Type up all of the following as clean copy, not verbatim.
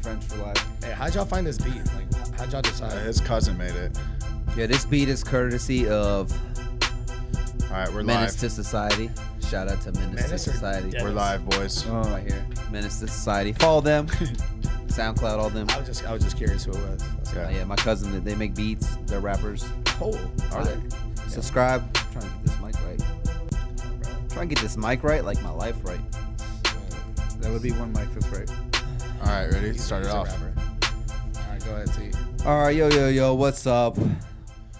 French for life. Hey, how'd y'all find this beat? Like, how'd y'all decide? His cousin made it. Yeah, this beat is courtesy of All right, we're Menace live. to Society. Shout out to Menace to Society. We're live, boys. Right here. Menace to Society. Follow them. SoundCloud, all them. I was just curious who it was. Yeah, my cousin, they make beats. They're rappers. Oh, are they? Subscribe. I'm trying to get this mic right. Trying to get this mic right, like my life right. That would be one mic that's right. All right, ready? Start it off. All right, go ahead, T. All right, yo, what's up?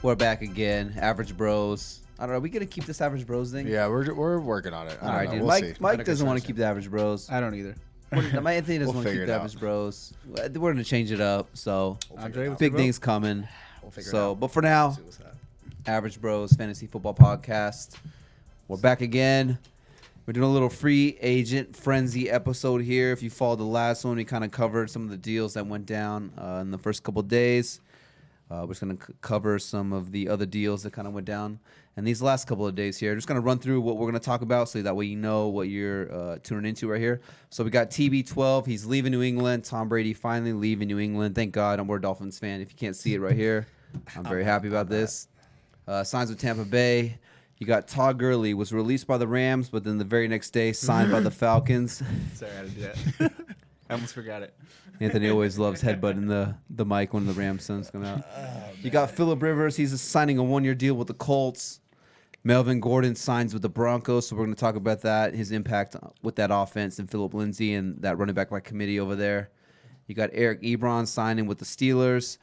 We're back again. Average Bros. I don't know. Are we gonna keep this Average Bros thing? Yeah, we're working on it. All right, dude. We'll see. Mike doesn't want to keep the Average Bros. I don't either. My Anthony doesn't We'll want to figure keep it the out. Average Bros. We're gonna change it up. So Andre, what's big your vote? things coming. We'll figure it So, out. but for now, See what's up. Average Bros Fantasy Football Podcast. We're back again. We're doing a little free agent frenzy episode here. If you followed the last one, we kind of covered some of the deals that went down in the first couple of days. We're just going to cover some of the other deals that kind of went down in these last couple of days here. Just going to run through what we're going to talk about so that way you know what you're tuning into right here. So we got TB12. He's leaving New England. Tom Brady finally leaving New England. Thank God. I'm a Dolphins fan. If you can't see it right here, I'm very happy about this. Signs with Tampa Bay. You got Todd Gurley, was released by the Rams, but then the very next day signed by the Falcons. Sorry, I had to do that. I almost forgot it. Anthony always loves headbutting the mic when the Rams sons come out. You got Phillip Rivers. He's signing a one-year deal with the Colts. Melvin Gordon signs with the Broncos, so we're going to talk about that, his impact with that offense, and Phillip Lindsay and that running back by committee over there. You got Eric Ebron signing with the Steelers.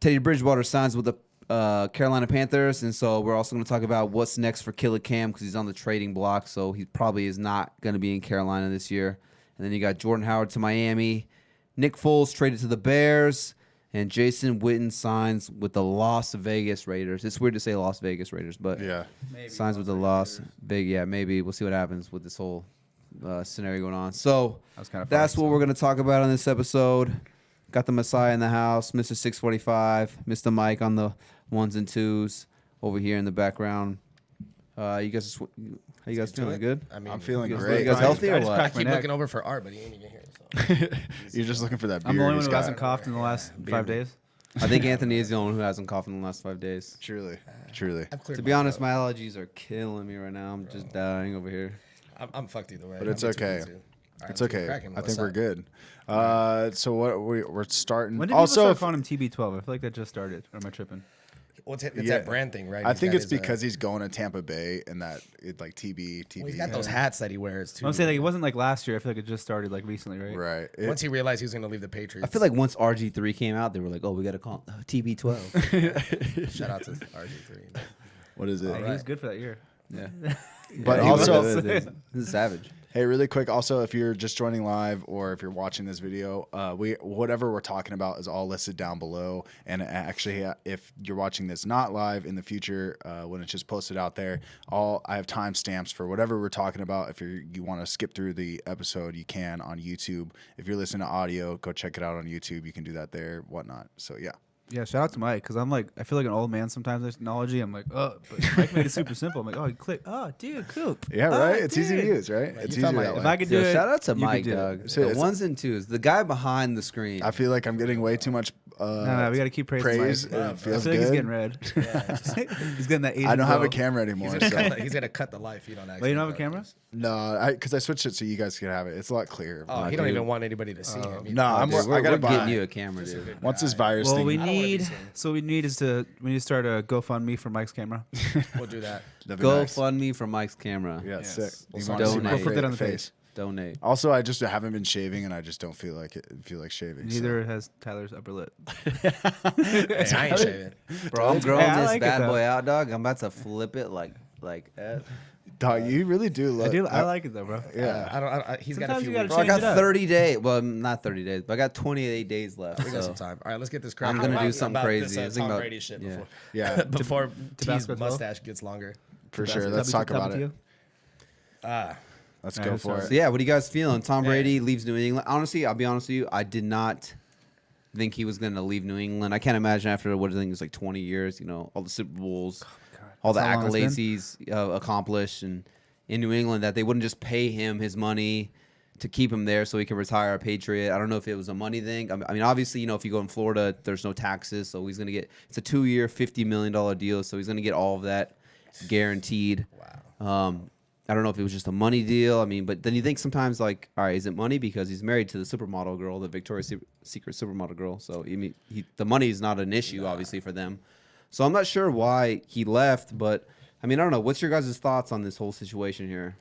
Teddy Bridgewater signs with the Carolina Panthers, and so we're also going to talk about what's next for Killer Cam because he's on the trading block, so he probably is not going to be in Carolina this year. And then you got Jordan Howard to Miami, Nick Foles traded to the Bears, and Jason Witten signs with the Las Vegas Raiders. It's weird to say Las Vegas Raiders, but Yeah. signs with the Las Big. Yeah, maybe we'll see what happens with this whole scenario going on. So that's what we're going to talk about on this episode. Got the Messiah in the house, Mr. 645, Mr. Mike on the ones and twos over here in the background. You guys, how you guys feeling? Good? I mean, I'm feeling You great. guys healthy or I just what? cracked my keep neck. looking over for Art, but he ain't even here. So. You're just looking for that beard. I'm the only one he's who got. hasn't coughed in the last 5 days. I think Anthony is the only one who hasn't coughed in the last 5 days. Truly. I've cleared To be my honest, throat. my allergies are killing me right now. I'm just dying over here. I'm fucked either way. But it's I'm too okay. busy. All right, It's let's keep okay. cracking. I What's think we're up? good. So what we're starting. When did people also, start calling him TB12? I feel like that just started. Or am I tripping? Well, it's Yeah. that brand thing, right? I He's think got it's his, because he's going to Tampa Bay and that it like TB. well, he's got those hats that he wears too. I'm saying like it wasn't like last year. I feel like it just started like recently, right? Right. Once he realized he was going to leave the Patriots. I feel like once RG3 came out, they were like, oh, we got to call TB12. shout out to RG3. What is it? He was good for that year. Yeah. But Yeah, also, this is savage. hey, really quick. Also, if you're just joining live or if you're watching this video, whatever we're talking about is all listed down below. And actually, if you're watching this not live in the future, when it's just posted out there, I have timestamps for whatever we're talking about. If you want to skip through the episode, you can on YouTube. If you're listening to audio, go check it out on YouTube. You can do that there, whatnot. So yeah. Yeah, shout out to Mike because I'm like I feel like an old man sometimes with technology. I'm like, oh, but Mike made it super simple. I'm like, oh, you click, oh, dude, cool. Yeah, Oh, right. It's easy to dude. use, right? Yeah, It's you easy found that my- way. If I could do Yo, it, shout out to you could Mike, do it. dog. So The it's- ones and twos. The guy behind the screen. I feel like I'm getting way too much No, we got to keep praising praise. Mike. It I feels feel like he's good. getting red. he's getting that Asian I don't have a glow. camera He's anymore. gonna, So. he's gonna cut the life. You don't actually. Wait, you don't have a camera? No, because I switched it so you guys can have it. It's a lot clearer. Oh, he don't even want anybody to see him. No, I'm Dude, I gotta we're buy. getting you a camera, dude. Once this virus Well, thing, we I don't wanna be need. seen. So we need to start a GoFundMe for Mike's camera. We'll do that. that'd be Go nice. fund me for Mike's camera. Yeah, Yes. sick. We'll You start wanna see donate. my We'll put that on the face. Donate. Also, I just haven't been shaving, and I just don't feel like shaving. Neither has Tyler's upper lip. Hey, I ain't shaving. Bro, I'm growing Hey, I this like it, bad though. boy out, dog. I'm about to flip it like Dog, you really do look. I like it though, bro. Yeah. He's got a Sometimes few you gotta weeks. Bro, I Change got it up. 30 days. Well, not 30 days, but I got 28 days left. We got so. some time. All right, let's get this I'm cracking. gonna do something about crazy. This, I was Tom thinking about- Brady shit yeah. before. Yeah. before T's Tabasco as well? mustache gets longer. For sure. Let's talk about it. Let's All go right, for so- it. So yeah, what are you guys feeling? Tom Brady leaves New England. Honestly, I'll be honest with you. I did not think he was going to leave New England. I can't imagine after what I think is like 20 years. You know, all the Super Bowls, all the That's how long it's accolades he's accomplished, and in New England that they wouldn't just pay him his money to keep him there so he can retire a Patriot. I don't know if it was a money thing. I mean, obviously, if you go in Florida, there's no taxes, so he's gonna get. It's a 2-year, $50 million deal, so he's gonna get all of that guaranteed. Wow. I don't know if it was just a money deal. I mean, but then you think sometimes like, all right, is it money because he's married to the supermodel girl, the Victoria's Secret supermodel girl? So the money is not an issue, obviously, for them. So I'm not sure why he left, but I mean, I don't know. What's your guys' thoughts on this whole situation here?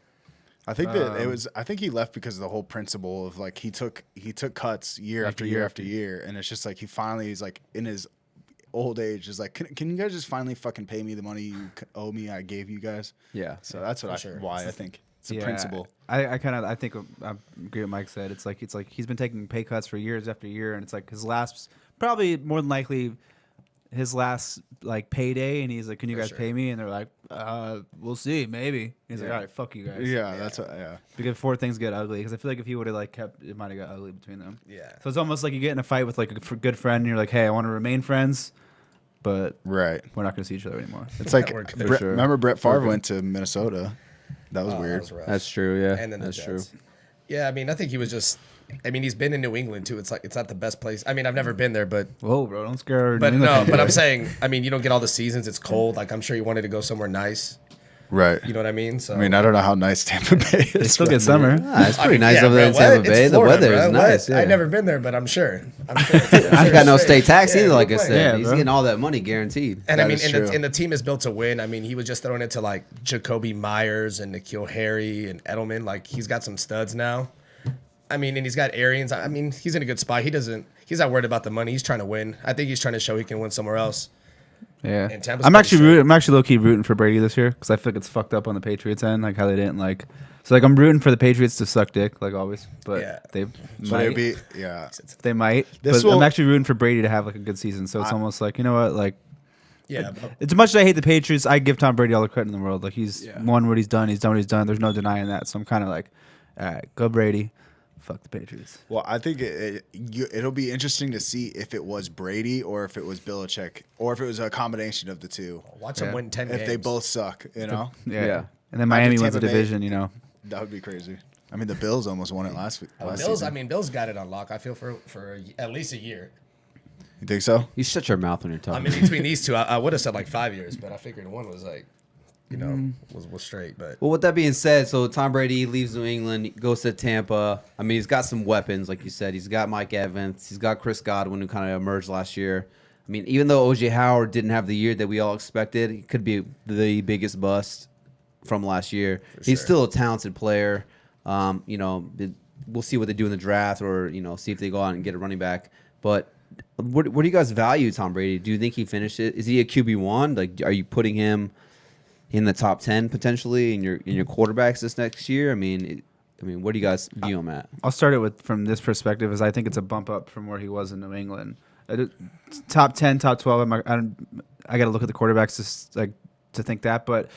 I think that it was. I think he left because of the whole principle of like he took cuts year after year after year, and it's just like he finally is like in his old age is like, can you guys just finally fucking pay me the money you owe me? I gave you guys. Yeah. So that's what why I think it's a principle. I think I agree with Mike said. It's like he's been taking pay cuts for years after year, and it's like probably more than likely his last like payday, and he's like, can you guys pay me? And they're like, we'll see, maybe. And he's like, all right, fuck you guys. Yeah, that's what. Yeah. Because before things get ugly, because I feel like if he would have like kept, it might have got ugly between them. Yeah. So it's almost like you get in a fight with like a good friend, and you're like, hey, I want to remain friends, but Right. we're not going to see each other anymore. It's like We're good. Brett, sure. remember Brett Favre went to Minnesota. That was weird. That was rough. That's true. Yeah. And then that's the true. Jets. Yeah, I mean, I think he was just. I mean, he's been in New England too. It's like it's not the best place. I mean, I've never been there, but Whoa, bro, don't scare. but New England no, fans, but bro. I'm saying, I mean, you don't get all the seasons. It's cold. Like I'm sure he wanted to go somewhere nice. Right. You know what I mean? So I mean, I don't know how nice Tampa Bay is. They still but- get summer. Ah, it's pretty I mean, nice yeah, over there in bro, Tampa what? Bay. It's The Florida, weather is bro. nice. What? Yeah. I've never been there, but I'm sure. I've got no state tax Yeah, either, like I we're said. playing. Yeah, He's bro. getting all that money guaranteed. And I That mean, is and true. the team is built to win. I mean, he was just throwing it to like Jacoby Myers and N'Keal Harry and Edelman. Like he's got some studs now. I mean, and he's got Arians. I mean, he's in a good spot. He's not worried about the money. He's trying to win. I think he's trying to show he can win somewhere else. Yeah, And Tampa's I'm pretty actually straight. I'm actually low key rooting for Brady this year because I feel like it's fucked up on the Patriots end, like how they didn't like. So like I'm rooting for the Patriots to suck dick like always, but Yeah. they But might. it'd be yeah. They might. This But I'm will- actually rooting for Brady to have like a good season. So it's almost like, you know what, like Yeah. as much as I hate the Patriots, I give Tom Brady all the credit in the world. Like he's Yeah. won what he's done. He's done what he's done. There's no denying that. So I'm kind of like, all right, go Brady. Fuck the Patriots. Well, I think it'll be interesting to see if it was Brady or if it was Belichick or if it was a combination of the two. Watch him win 10 If games. they both suck, you know, Yeah. Yeah. And then Miami Imagine wins the Tampa Bay. division. You know. that would be crazy. I mean, the Bills almost won it last Bills. season. I mean, Bills got it on lock. I feel for at least a year. You think so? You shut your mouth when you're talking. I mean, between these two, I would have said like 5 years, but I figured one was like, you know, was straight. But Well, with that being said, so Tom Brady leaves New England, goes to Tampa. I mean, he's got some weapons, like you said. He's got Mike Evans. He's got Chris Godwin, who kind of emerged last year. I mean, even though O.J. Howard didn't have the year that we all expected, he could be the biggest bust from last year. He's sure. still a talented player. We'll see what they do in the draft or, see if they go out and get a running back. But where do you guys value Tom Brady? Do you think he finished it? Is he a QB1? Like, are you putting him in the top 10 potentially in your quarterbacks this next year? I mean, where do you guys view him at? I'll start it from this perspective, is I think it's a bump up from where he was in New England. Top 10, top 12. I got to look at the quarterbacks to think that. But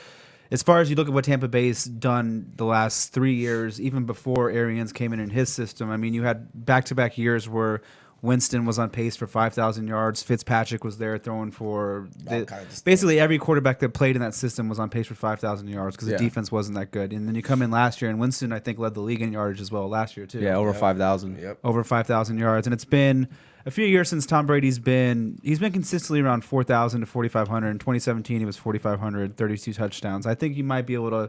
as far as you look at what Tampa Bay's done the last 3 years, even before Arians came in his system, I mean, you had back-to-back years where Winston was on pace for 5,000 yards. Fitzpatrick was there throwing for kinds of stuff. basically every quarterback that played in that system was on pace for 5,000 yards because Yeah. the defense wasn't that good. And then you come in last year, and Winston, I think, led the league in yardage as well last year, too. Yeah, over 5,000. yep. Over 5,000 yards. And it's been a few years since Tom Brady's been consistently around 4,000 to 4,500. In 2017, he was 4,500, 32 touchdowns. I think he might be able to.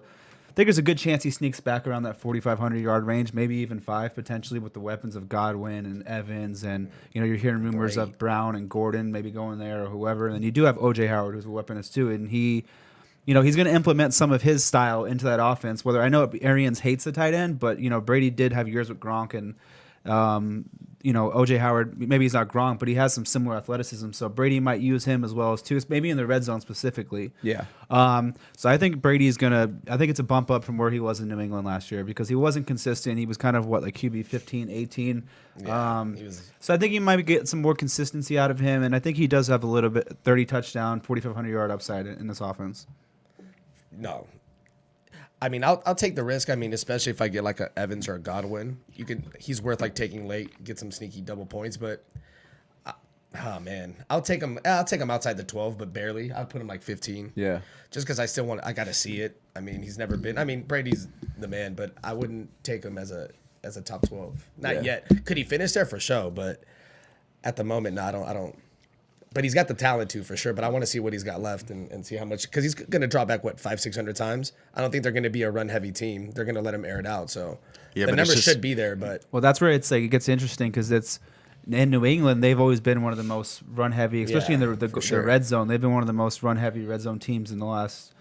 I think there's a good chance he sneaks back around that 4,500 yard range, maybe even 5 potentially with the weapons of Godwin and Evans, and you're hearing rumors of Brown and Gordon maybe going there or whoever. And then you do have O.J. Howard, who's a weaponist too, and he, he's going to implement some of his style into that offense. Whether I know Arians hates the tight end, but Brady did have years with Gronk and. O.J. Howard, maybe he's not Gronk, but he has some similar athleticism. So Brady might use him as well as too, maybe in the red zone specifically. Yeah. So I think Brady's I think it's a bump up from where he was in New England last year because he wasn't consistent. He was kind of like QB 15, 18. Yeah, he was. So I think you might get some more consistency out of him. And I think he does have a little bit 30 touchdown, 4,500 yard upside in this offense. No. I mean, I'll take the risk. I mean, especially if I get like a Evans or a Godwin, he's worth like taking late, get some sneaky double points. But, oh man, I'll take him outside the 12, but barely. I'll put him like 15. Yeah. Just because I got to see it. I mean, he's never been. I mean, Brady's the man, but I wouldn't take him as a as a top 12. Not yet. Could he finish there for sure? But at the moment, no, I don't. But he's got the talent too, for sure. But I want to see what he's got left and see how much, because he's going to drop back, 500-600 times. I don't think they're going to be a run-heavy team. They're going to let him air it out. So the numbers should be there. But well, that's where it's like it gets interesting because it's in New England. They've always been one of the most run-heavy, especially in the red zone. They've been one of the most run-heavy red zone teams in the last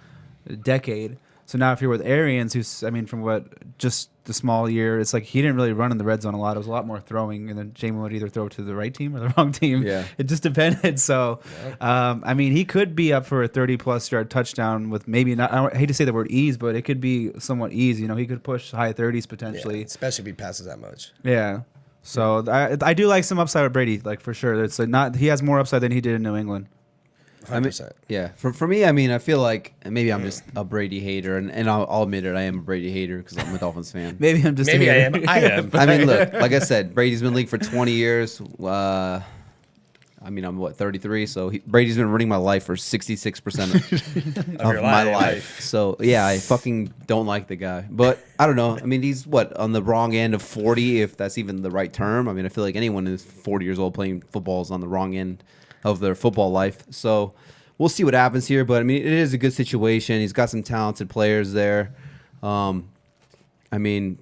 decade. So now if you're with Arians, who's, I mean, from what just the small year, it's like he didn't really run in the red zone a lot. It was a lot more throwing, and then Jamin would either throw to the right team or the wrong team. Yeah. It just depended. So, I mean, he could be up for a 30-plus yard touchdown with maybe not, I hate to say the word ease, but it could be somewhat ease. You know, he could push high 30s potentially. especially if he passes that much. Yeah. So I do like some upside with Brady, like for sure. It's like not he has more upside than he did in New England. 100%. Yeah, for me, I mean, I feel like maybe I'm just a Brady hater, and I'll admit it, I am a Brady hater because I'm a Dolphins fan. Maybe I'm just Maybe I am. I am. I mean, look, like I said, Brady's been in the league for 20 years. I mean, I'm 33, so Brady's been running my life for 66% of my life. So yeah, I fucking don't like the guy, but I don't know. I mean, he's on the wrong end of 40, if that's even the right term. I mean, I feel like anyone who's 40 years old playing football is on the wrong end of their football life. So we'll see what happens here, but I mean, it is a good situation. He's got some talented players there. I mean,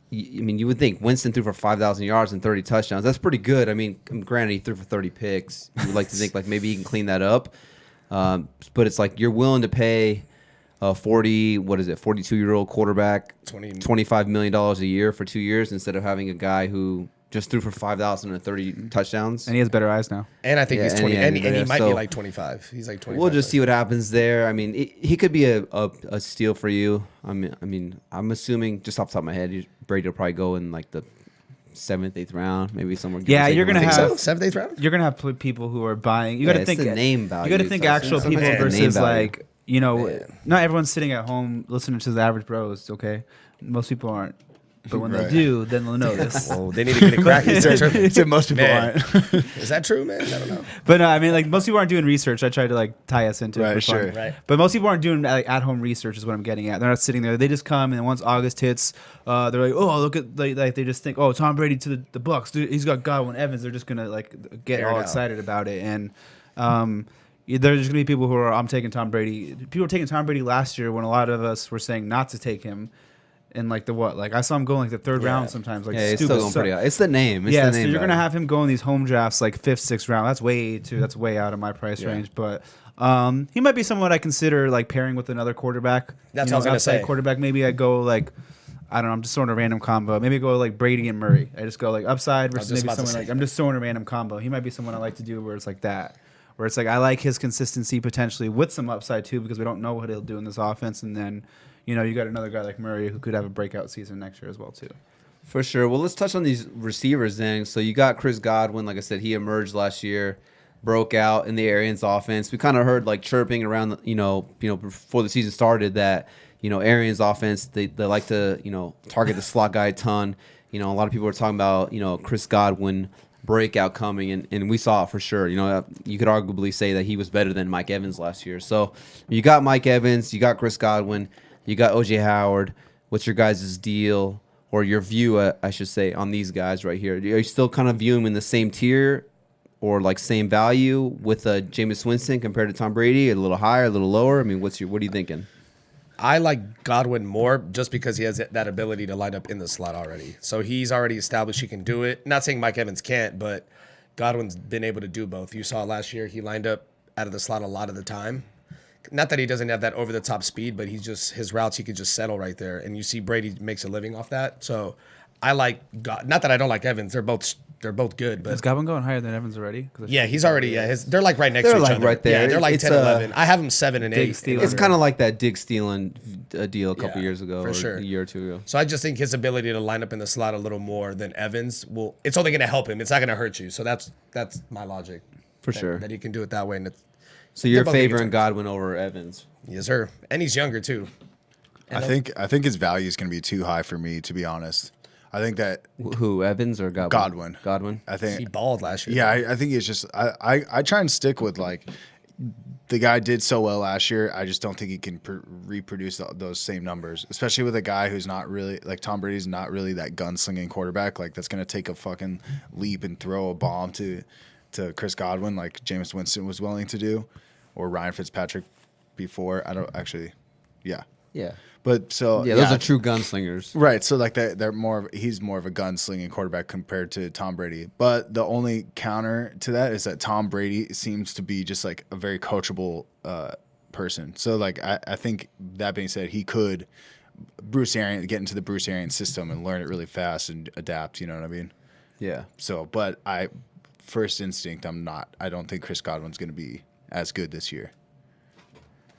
you would think Winston threw for 5,000 yards and 30 touchdowns. That's pretty good. I mean, granted, he threw for 30 picks. You would like to think like maybe he can clean that up. But it's like you're willing to pay a 42-year-old quarterback $25 million a year for 2 years instead of having a guy who just threw for 5,030 touchdowns. And he has better eyes now. And I think he's 20, and he might so be like 25. He's like 25. We'll just see what happens there. I mean, he could be a steal for you. I mean, I'm assuming just off the top of my head, Brady will probably go in like the 7th, 8th round, maybe somewhere. Yeah, you're gonna have 7th, 8th round. You're gonna have people who are buying. You got to think the name value. You got to think actual people versus like Yeah. not everyone's sitting at home listening to the average bros. Okay, most people aren't. But when they do, then they'll know this. Well, they need to get it cracked. He said most people Man. aren't. Is that true, man? I don't know. But no, I mean, like most people aren't doing research. I tried to like tie us into it. Right, for fun. sure. Right. But most people aren't doing like at-home research. Is what I'm getting at. They're not sitting there. They just come and once August hits, they're like, oh, look at like they just think, oh, Tom Brady to the Bucs. Dude, he's got Godwin, Evans. They're just gonna like get Air it all out. excited about it. And there's gonna be people who are I'm taking Tom Brady. People were taking Tom Brady last year when a lot of us were saying not to take him. In like the what? Like I saw him go in like the third round sometimes. Like yeah, it's still going pretty out. It's the name. It's yeah, the so name you're gonna value. have him go in these home drafts like 5th, 6th round. That's way out of my price range. But he might be someone I consider like pairing with another quarterback. That's what I was gonna outside say. Quarterback. Maybe I go like I don't know. I'm just throwing a random combo. Maybe go like Brady and Murray. I just go like upside versus just maybe about to someone say like I'm just throwing a random combo. He might be someone I like to do where it's like that. Where it's like I like his consistency potentially with some upside too because we don't know what he'll do in this offense and then. You got another guy like Murray who could have a breakout season next year as well, too. For sure. Well, let's touch on these receivers then. So you got Chris Godwin. Like I said, he emerged last year, broke out in the Arians offense. We kind of heard like chirping around, before the season started that, Arians offense, they like to, target the slot guy a ton. A lot of people were talking about, Chris Godwin breakout coming, and we saw it for sure. You could arguably say that he was better than Mike Evans last year. So you got Mike Evans, you got Chris Godwin. You got O.J. Howard. What's your guys' deal or your view, I should say, on these guys right here? Are you still kind of viewing them in the same tier or like same value with Jameis Winston compared to Tom Brady? A little higher, a little lower? I mean, what are you thinking? I like Godwin more just because he has that ability to line up in the slot already. So he's already established he can do it. Not saying Mike Evans can't, but Godwin's been able to do both. You saw last year he lined up out of the slot a lot of the time. Not that he doesn't have that over-the-top speed, but his routes, he could just settle right there. And you see Brady makes a living off that. So I like not that I don't like Evans. They're both good. But Is Godwin going higher than Evans already? yeah, he's already, they're like right next They're to each like other. right there. Yeah, they're like It's 10, 11. I have them 7 and 8. Stealer. It's kind of like that Dig Stealing deal a couple Yeah, years ago for or sure. a year or two ago. So I just think his ability to line up in the slot a little more than Evans it's only going to help him. It's not going to hurt you. So that's my logic. For sure. That he can do it that way. And So you're both big favoring returns. Godwin over Evans? yes, sir. And he's younger too. I think his value is going to be too high for me, to be honest. I think that Who, Evans or Godwin? Godwin. I He think balled last year. yeah, I think it's just I try and stick with like the guy did so well last year. I just don't think he can reproduce those same numbers, especially with a guy who's not really like Tom Brady's not really that gunslinging quarterback. Like that's going to take a fucking leap and throw a bomb to Chris Godwin like Jameis Winston was willing to do, or Ryan Fitzpatrick before. I don't actually, yeah. Yeah. But so Yeah, those are true gunslingers. Right, so like he's more of a gunslinging quarterback compared to Tom Brady. But the only counter to that is that Tom Brady seems to be just like a very coachable person. So like I think that being said, he could get into the Bruce Arians system and learn it really fast and adapt. You know what I mean? Yeah. So, but first instinct, I don't think Chris Godwin's going to be as good this year.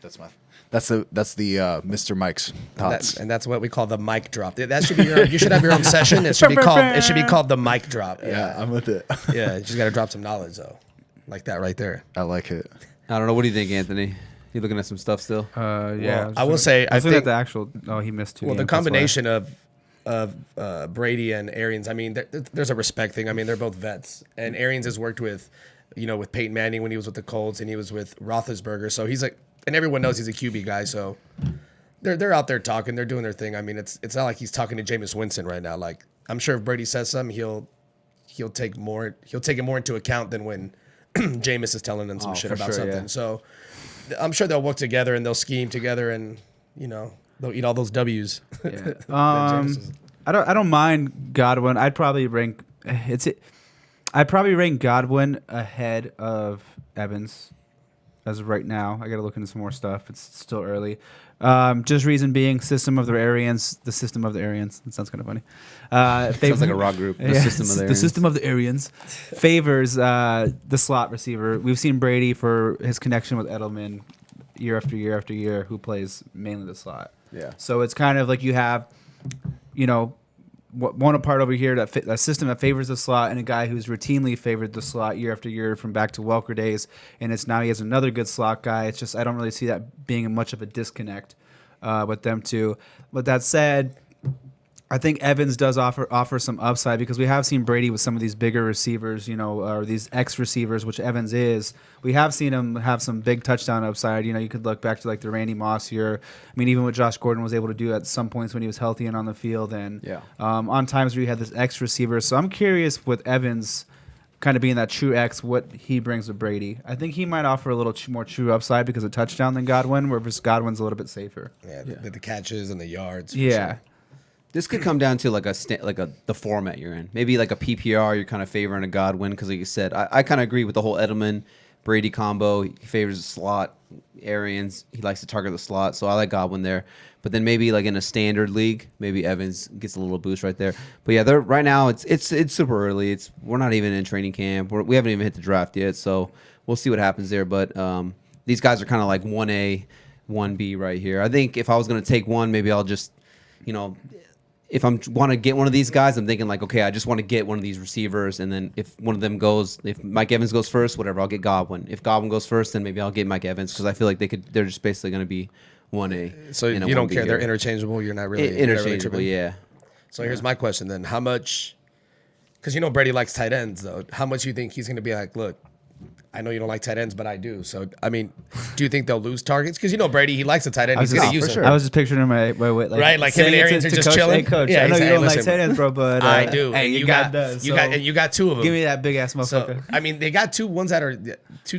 That's the Mr. Mike's thoughts. And that's what we call the mic drop. That should be you should have your own session. It should be called the mic drop. Yeah, I'm with it. Yeah, you just got to drop some knowledge though, like that right there. I like it. I don't know. What do you think, Anthony? You looking at some stuff still? Yeah. Well, I will say I think think the actual. Oh, he missed 2 well games, the combination of Brady and Arians. I mean, there's a respect thing. I mean, they're both vets, and Arians has worked with, with Peyton Manning when he was with the Colts, and he was with Roethlisberger. So he's like. And everyone knows he's a QB guy, so they're out there talking, they're doing their thing. I mean, it's not like he's talking to Jameis Winston right now. Like I'm sure if Brady says something, he'll take it more into account than when Jameis is telling him some shit about something. Yeah. So I'm sure they'll work together and they'll scheme together, and they'll eat all those W's. Yeah. I don't mind Godwin. I'd probably rank Godwin ahead of Evans. As of right now, I got to look into some more stuff. It's still early. Just reason being, system of the Aryans. It sounds kind of funny. Sounds like a rock group. The system of the Aryans favors the slot receiver. We've seen Brady for his connection with Edelman year after year after year, who plays mainly the slot. Yeah. So it's kind of like you have, one part over here that system that favors the slot, and a guy who's routinely favored the slot year after year from back to Welker days, and it's now he has another good slot guy. It's just I don't really see that being much of a disconnect with them two. With that said, I think Evans does offer some upside because we have seen Brady with some of these bigger receivers, or these X receivers, which Evans is. We have seen him have some big touchdown upside. You could look back to like the Randy Moss year. I mean, even what Josh Gordon was able to do at some points when he was healthy and on the field, and on times where you had this X receiver. So I'm curious with Evans kind of being that true X, what he brings with Brady. I think he might offer a little more true upside because of touchdown than Godwin, whereas Godwin's a little bit safer. Yeah, the catches and the yards. Yeah. Sure. This could come down to the format you're in. Maybe like a PPR, you're kind of favoring a Godwin because, like you said, I kind of agree with the whole Edelman Brady combo. He favors the slot. Arians, he likes to target the slot, so I like Godwin there. But then maybe like in a standard league, maybe Evans gets a little boost right there. But yeah, right now it's super early. We're not even in training camp. We haven't even hit the draft yet, so we'll see what happens there. But these guys are kind of like 1A, 1B right here. I think if I was going to take one, maybe I'll just, if I want to get one of these guys, I'm thinking like, okay, I just want to get one of these receivers, and then if one of them goes, if Mike Evans goes first, whatever, I'll get Godwin. If Godwin goes first, then maybe I'll get Mike Evans because I feel like they're just basically going to be 1A. So you don't care, they're interchangeable. You're not really interchangeable, yeah. So here's my question then: how much? Because Brady likes tight ends, though. How much do you think he's going to be like? Look, I know you don't like tight ends, but I do. So, I mean, do you think they'll lose targets? Because Brady, he likes a tight end. He's going to use him. Sure. I was just picturing him like him and Arians are just coach, chilling. Hey, coach, yeah, I know you don't like tight ends, bro, but I do. Hey, you got two of them. Give me that big ass motherfucker. So, I mean, they got two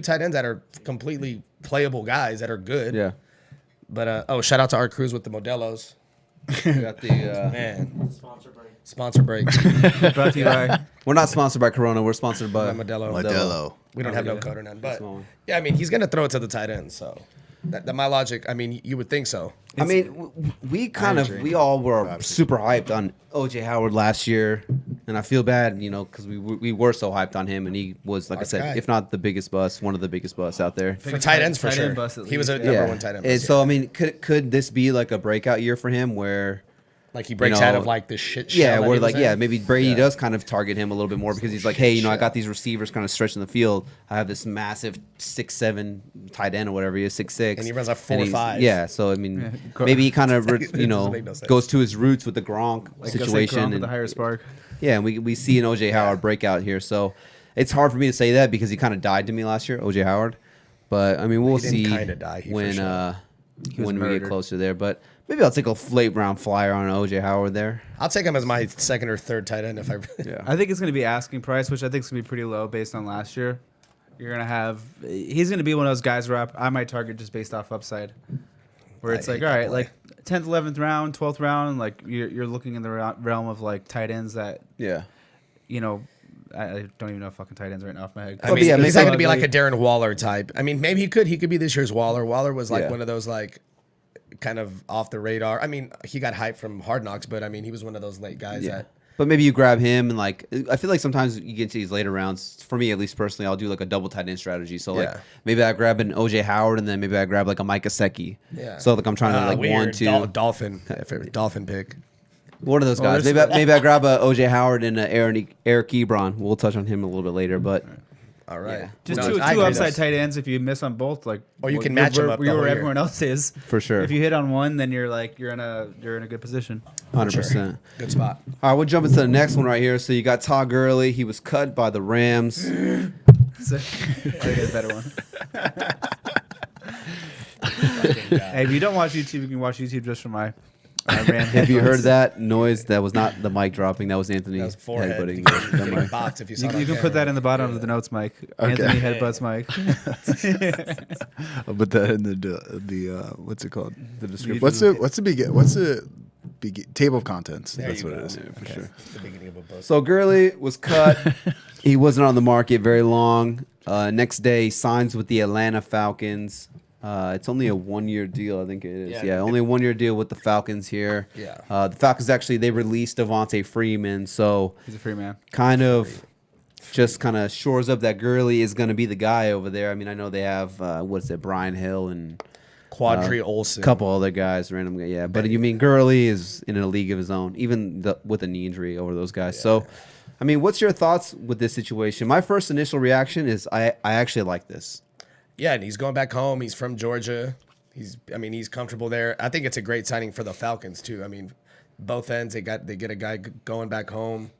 tight ends that are completely playable guys that are good. Yeah. But shout out to our crews with the Modelos. We got the man sponsor break. Brought to you by. We're not sponsored by Corona. We're sponsored by Modelo. We don't have no code or none. But yeah, I mean, he's gonna throw it to the tight end. So that my logic. I mean, you would think so. I mean, we all were super hyped on OJ Howard last year, and I feel bad, because we were so hyped on him, and he was, like I said, if not the biggest bust, one of the biggest busts out there for tight ends for sure. He was a number one tight end. And so I mean, could this be like a breakout year for him where? Like he breaks out of like the shit. Yeah, where maybe Brady does kind of target him a little bit more because he's like, hey, I got these receivers kind of stretching the field. I have this massive 6'7" tight end or whatever he is, 6'6", and he runs like 4.5. Yeah, so I mean, maybe he kind of goes to his roots with the Gronk situation and the higher spark. Yeah, and we see an OJ Howard breakout here. So it's hard for me to say that because he kind of died to me last year, OJ Howard. But I mean, we'll He didn't see kinda die, he for when sure. when we murdered. get closer there. But maybe I'll take a late round flyer on OJ Howard there. I'll take him as my second or third tight end if I. Yeah. I think it's going to be asking price, which I think is going to be pretty low based on last year. You're going to have he's going to be one of those guys where I might target just based off upside, where it's I like, hate all that right, play. like 10th, 11th round, 12th round, like you're looking in the realm of like tight ends that Yeah. you know. I don't even know fucking tight ends right now off my head. I mean, yeah, he's maybe not going to be ugly. like a Darren Waller type. I mean, maybe he could. He could be this year's Waller. Waller was like Yeah. one of those like kind of off the radar. I mean, he got hyped from Hard Knocks, but I mean, he was one of those late guys Yeah. that. But maybe you grab him and like I feel like sometimes you get to these later rounds. For me, at least personally, I'll do like a double tight end strategy. So like Yeah. maybe I grab an OJ Howard and then maybe I grab like a Mike Gesicki. Yeah. So like I'm trying to like Weird. 1, 2. Dolphin. Dolphin pick. One of those Well, guys. there's- Maybe I grab a OJ Howard and a Eric Ebron. We'll touch on him a little bit later, but All right. Yeah. Just No, two I agree. upside tight ends. If you miss on both, like Or you can you're match 'em where- up the You're whole where year. everyone else is. For sure. If you hit on one, then you're in a good position. 100%. Good spot. All right, we'll jump into the next one right here. So you got Todd Gurley. He was cut by the Rams. So, I get a better one. Hey, if you don't watch YouTube, you can watch YouTube just for my Ram. Have you heard that noise? That was not the mic dropping. That was Anthony That was forehead. headbutting the Getting mic. bopped if you saw You, it on you can put camera. that in the bottom of the notes, Mike. Okay. Anthony headbutts Mike. I'll put that in the what's it called? The description. What's the table of contents? There That's you what go. it is. For sure. The beginning of a book. So Gurley was cut. He wasn't on the market very long. Next day, he signs with the Atlanta Falcons. It's only a 1-year deal, I think it is. Yeah. Yeah, only a 1-year deal with the Falcons here. Yeah. The Falcons actually, they released Devontae Freeman, so He's a free man. kind of shores up that Gurley is going to be the guy over there. I mean, I know they have, Brian Hill and Quadri Olsen. a couple other guys, random guy. Yeah, but you mean Gurley is in a league of his own, even with a knee injury over those guys. So, I mean, what's your thoughts with this situation? My first initial reaction is I actually like this. Yeah, and he's going back home. He's from Georgia. He's comfortable there. I think it's a great signing for the Falcons too. I mean, both ends they get a guy going back home.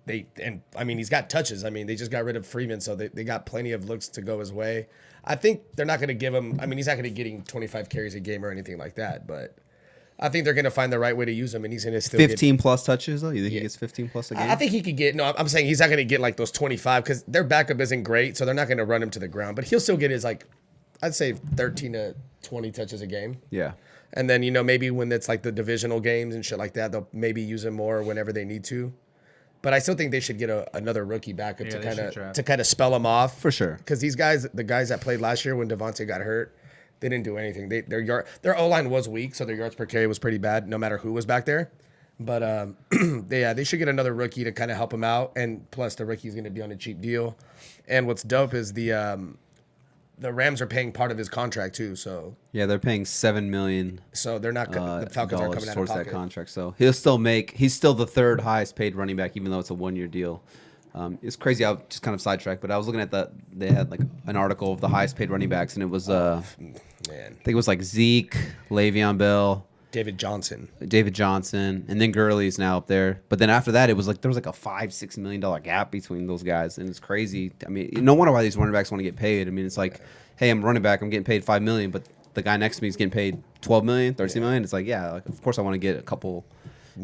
He's got touches. I mean, they just got rid of Freeman, so they got plenty of looks to go his way. I think they're not going to give him. I mean, he's not going to be getting 25 carries a game or anything like that, but I think they're going to find the right way to use him, and he's going to still 15 plus touches, though? You think he gets 15 plus a game? I think he could get. No, I'm saying he's not going to get like those 25 because their backup isn't great, so they're not going to run him to the ground. But he'll still get his I'd say 13 to 20 touches a game. Yeah. And then maybe when it's like the divisional games and shit like that, they'll maybe use him more whenever they need to. But I still think they should get another rookie backup Yeah, they should try. to kind of spell him off For sure. Because these guys, the guys that played last year when Devontae got hurt, they didn't do anything. Their O line was weak, so their yards per carry was pretty bad, no matter who was back there. But they should get another rookie to kind of help them out, and plus the rookie's going to be on a cheap deal. And what's dope is the Rams are paying part of his contract too, so Yeah, they're paying $7 million they're not the Falcons aren't coming out of towards pocket. that contract. So he's still the third highest paid running back, even though it's a 1-year deal. It's crazy. I'll just kind of sidetrack, but I was looking at they had like an article of the highest paid running backs, and it was I Man, think it was like Zeke, Le'Veon Bell, David Johnson. David Johnson, and then Gurley's now up there. But then after that, it was like there was like a $5-6 million gap between those guys, and it's crazy. I mean, no wonder why these running backs want to get paid. I mean, it's like, hey, I'm a running back, I'm getting paid $5 million, but the guy next to me is getting paid $12 million, $13 million. It's like, yeah, like, of course I want to get a couple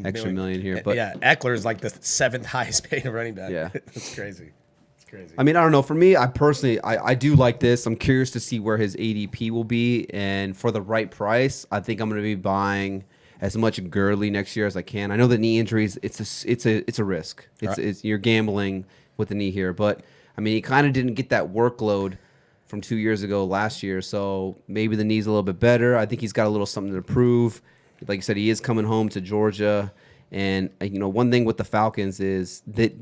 extra million here, but yeah, Eckler is like the 7th highest paid running back. Yeah. That's crazy. It's crazy. I mean, I don't know. For me, I personally, I do like this. I'm curious to see where his ADP will be, and for the right price, I think I'm going to be buying as much Gurley next year as I can. I know the knee injuries, it's a risk. It's you're gambling with the knee here, but I mean, he kind of didn't get that workload from 2 years ago last year, so maybe the knee's a little bit better. I think he's got a little something to prove. Like you said, he is coming home to Georgia, and one thing with the Falcons is that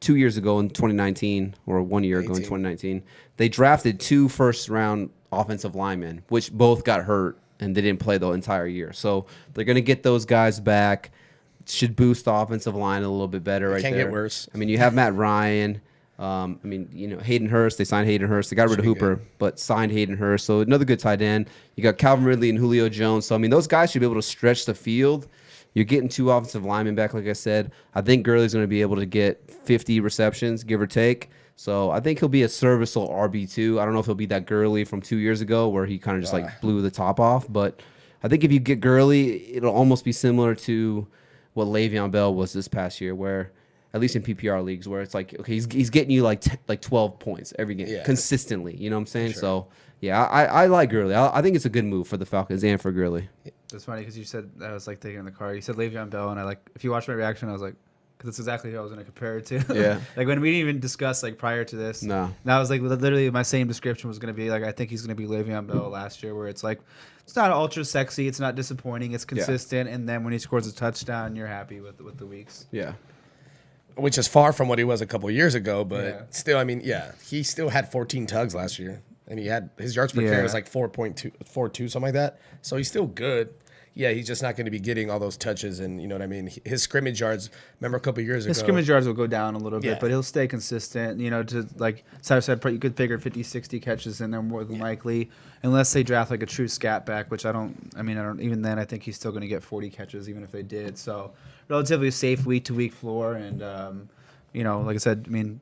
2 years ago in 2019, or 1 year ago in 2019, they drafted 2 first-round offensive linemen, which both got hurt, and they didn't play the entire year. So they're going to get those guys back. Should boost the offensive line a little bit better right there. Can't get worse. I mean, you have Matt Ryan. Hayden Hurst. They signed Hayden Hurst. They got rid of Hooper, but signed Hayden Hurst. So another good tight end. You got Calvin Ridley and Julio Jones. So, I mean, those guys should be able to stretch the field. You're getting 2 offensive linemen back, like I said. I think Gurley's going to be able to get 50 receptions, give or take. So I think he'll be a serviceable RB2. I don't know if he'll be that Gurley from 2 years ago where he kind of just like blew the top off. But I think if you get Gurley, it'll almost be similar to what Le'Veon Bell was this past year, where at least in PPR leagues, where it's like, okay, he's getting you like 12 points every game consistently. You know what I'm saying? Sure. So yeah, I like Gurley. I think it's a good move for the Falcons and for Gurley. It's funny because you said, I was like thinking in the car, you said Le'Veon Bell, and I like, if you watch my reaction, I was like, because that's exactly who I was going to compare it to. Yeah. Like when we didn't even discuss like prior to this. No. And I was like, literally my same description was going to be like, I think he's going to be Le'Veon Bell last year, where it's like, it's not ultra sexy, it's not disappointing, it's consistent, and then when he scores a touchdown, you're happy with the weeks. Yeah. Which is far from what he was a couple years ago, but still, I mean, he still had 14 tugs last year, and he had his yards per carry was like 4.2, something like that. So he's still good. Yeah, he's just not going to be getting all those touches, and you know what I mean. His scrimmage yards. Remember a couple years ago, his scrimmage yards will go down a little bit, but he'll stay consistent. You know, to like Tyler said, you could figure 50, 60 catches in there more than likely, unless they draft like a true scat back, which I don't. Even then, I think he's still going to get 40 catches, even if they did. So relatively safe week to week floor, and like I said,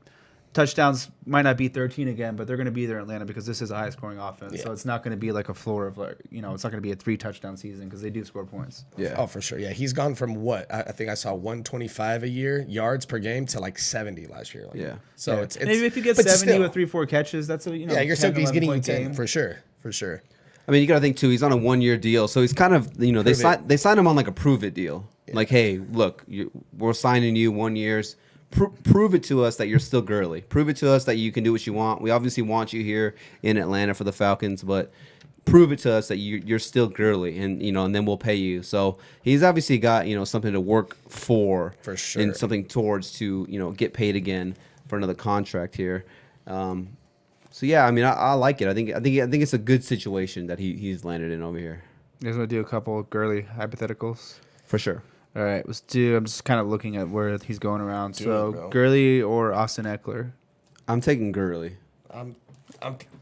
touchdowns might not be 13 again, but they're going to be there in Atlanta because this is a high scoring offense. So it's not going to be like a floor of it's not going to be a 3 touchdown season because they do score points. Yeah. Oh, for sure. Yeah, he's gone from what I think I saw 125 a year yards per game to like 70 last year. So it's maybe if you get 70 with 3-4 catches, that's you're still he's getting you 10 game. for sure. I mean, you got to think too. He's on a 1-year deal, so he's kind of they signed him on like a prove it deal. Yeah. Like, hey, look, we're signing you 1 year's. Prove it to us that you're still Gurley. Prove it to us that you can do what you want. We obviously want you here in Atlanta for the Falcons, but prove it to us that you're still Gurley, and and then we'll pay you. So he's obviously got something to work for sure, and something towards to get paid again for another contract here. So yeah, I like it. I think it's a good situation that he's landed in over here. You guys want to do a couple of Gurley hypotheticals? For sure. All right, let's do. I'm just kind of looking at where he's going around. So Gurley or Austin Eckler? I'm taking Gurley. I'm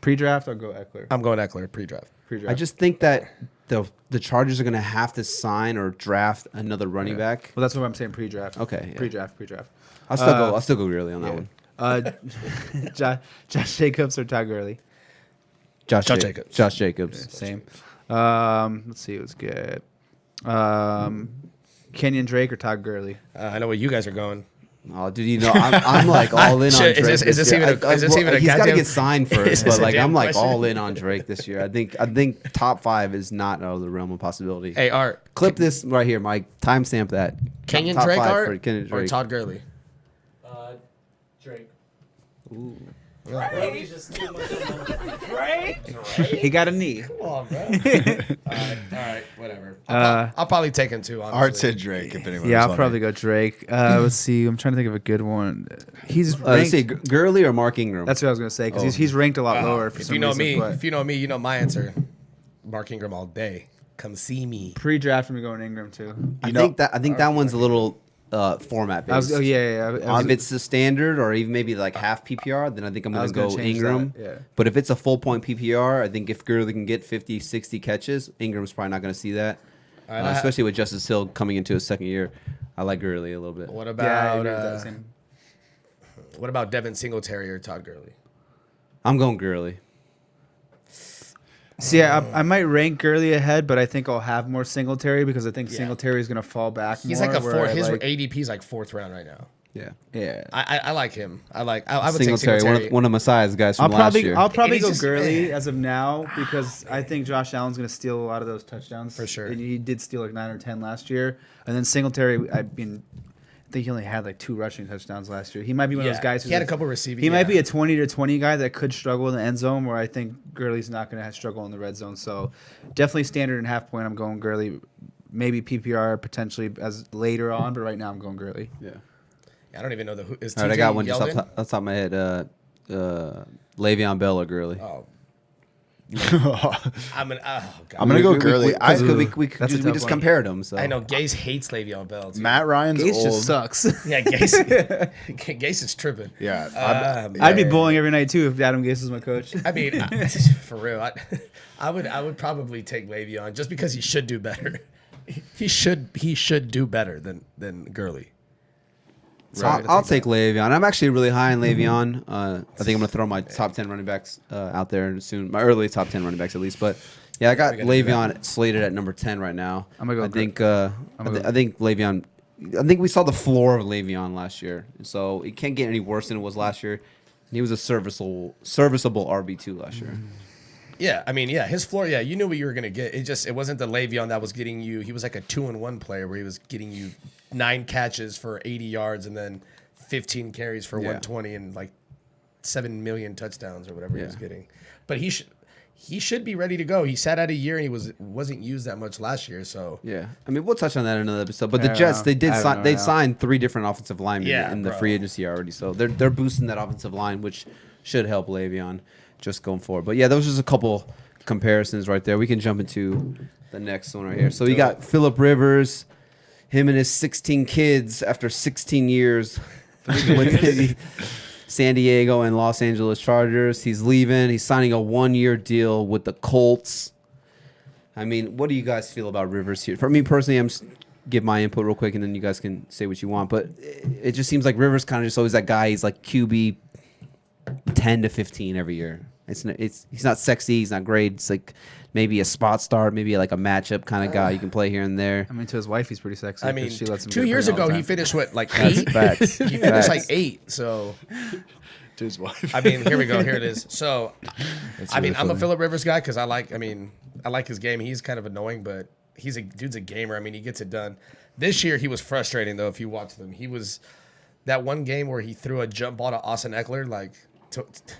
pre-draft. I'll go Eckler. I'm going Eckler pre-draft. I just think that the Chargers are going to have to sign or draft another running back. Well, that's what I'm saying. Pre-draft. Okay. Yeah. Pre-draft. I'll still go Gurley on that one. Josh Jacobs or Todd Gurley? Josh Jacobs. Josh Jacobs. Same. Let's see what's good. Kenyon Drake or Todd Gurley? I know where you guys are going. Oh, dude, I'm like all in on Drake. Is this even a he's got to get signed first, but like I'm like question? all in on Drake this year. I think top 5 is not out of the realm of possibility. Hey, Art, clip this right here, Mike. Timestamp that. Kenyon top Drake, 5 Art, for Kenyon Drake. or Todd Gurley? Drake. Ooh. Gurley's just too much of a He got a knee. Come on, bro. all right, whatever. I'll probably take him too. Honestly. Art said Drake. If anyone. Yeah, I'll probably go Drake. Let's see. I'm trying to think of a good one. He's ranked. Let's see, Gurley or Mark Ingram. That's what I was gonna say because he's ranked a lot lower. For If some you know reason, me, but you know my answer. Mark Ingram all day. Come see me. pre-draft, I'm going Ingram too. I think that one's a little format based. If If it's the standard or even maybe like half PPR, then I think I'm going to go change Ingram. that, yeah. But if it's a full point PPR, I think if Gurley can get 50, 60 catches, Ingram's probably not going to see that. All right, especially with Justice Hill coming into his second year. I like Gurley a little bit. What Yeah, about what about Devin Singletary or Todd Gurley? I'm going Gurley. See, I might rank Gurley ahead, but I think I'll have more Singletary because I think Singletary is going to fall back. He's more, like a where four. I His like- ADP is like 4th round right now. Yeah. I like him. I would take Singletary, Singletary. one of Messiah's guys from last year. I'll probably He's go just- Gurley as of now because I think Josh Allen's going to steal a lot of those touchdowns. For sure. And he did steal like 9 or 10 last year. And then Singletary, I think he only had like 2 rushing touchdowns last year. He might be one of those guys. He had a couple receiving. He might be a 20 to 20 guy that could struggle in the end zone, where I think Gurley's not going to struggle in the red zone. So definitely standard and half point. I'm going Gurley. Maybe PPR potentially as later on, but right now I'm going Gurley. Yeah. I don't even know who is. All right, I TJ got one just Yeldon? off the top of my head. Le'Veon Bell or Gurley. Oh, I'm God. gonna go Gurley. We just compared them. So I know Gase hates Le'Veon Bell. Too. Matt Ryan's Gase old. just sucks. Yeah, Gase is tripping. Yeah, I'd be bowling every night too if Adam Gase was my coach. I mean, for real, I would probably take Le'Veon just because he should do better. He should do better than Gurley. So I'll take Le'Veon. I'm actually really high on Le'Veon. I think I'm gonna throw my top 10 running backs out there soon. My early top 10 running backs at least. But yeah, I got Le'Veon slated at number 10 right now. I'm gonna go. I think Le'Veon. I think we saw the floor of Le'Veon last year, so it can't get any worse than it was last year. He was a serviceable RB2 last year. Yeah, I mean, yeah, his floor, yeah, you knew what you were gonna get. It wasn't the Le'Veon that was getting you. He was like a 2-in-1 player where he was getting you 9 catches for 80 yards and then 15 carries for 120 and like 7 million touchdowns or whatever he was getting. But he should be ready to go. He sat out a year and he wasn't used that much last year. So yeah, I mean, we'll touch on that in another episode. But the Jets, they signed 3 different offensive linemen in the free agency already. So they're boosting that offensive line, which should help Le'Veon just going forward. But yeah, those are just a couple comparisons right there. We can jump into the next one right here. So we got Phillip Rivers, him and his 16 kids after 16 years with the San Diego and Los Angeles Chargers. He's leaving. He's signing a 1-year deal with the Colts. I mean, what do you guys feel about Rivers here? For me personally, I'm just give my input real quick, and then you guys can say what you want. But it just seems like Rivers kind of just always that guy. He's like QB 10 to 15 every year. He's not sexy. He's not great. It's like maybe a spot start, maybe like a matchup kind of guy you can play here and there. I mean, to his wife, he's pretty sexy. I mean, she lets him 2 get years pregnant all ago the he time. finished what, like That's 8? facts. He finished like 8. So To his wife. I mean, here we go. Here it is. So I mean, really I'm a funny. Phillip Rivers guy because I like his game. He's kind of annoying, but dude's a gamer. I mean, he gets it done. This year he was frustrating though. If you watch them, he was that one game where he threw a jump ball to Austin Eckler. Like,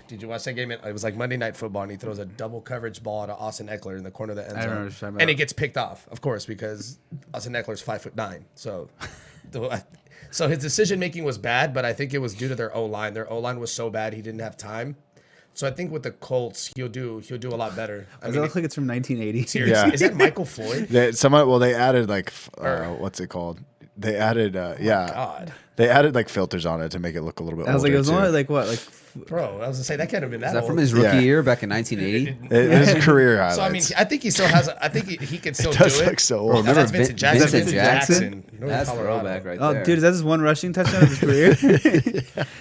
did you watch that game? It was like Monday Night Football, and he throws a double coverage ball to Austin Eckler in the corner of the end I remember zone, what you're talking and about. it gets picked off, of course, because Austin Eckler's 5'9". So, so his decision making was bad, but I think it was due to their O line. Their O line was so bad he didn't have time. So I think with the Colts, he'll do a lot better. Does it look like it's from 1980? Seriously, Yeah. is that Michael Floyd? They added like what's it called? They added God, they added like filters on it to make it look a little bit I was like, older, it was too. only like what, like bro, I was gonna say that can't have been that. Is that old. from his rookie Yeah. year back in 1980? It is career highlights. So I mean, I think he still has. I think he can still it does do it. look so Bro, old. That's remember Vincent Jackson. Vincent Vincent Jackson? Northern That's Colorado. throwback right oh, there. dude, is that his one rushing touchdown of his career?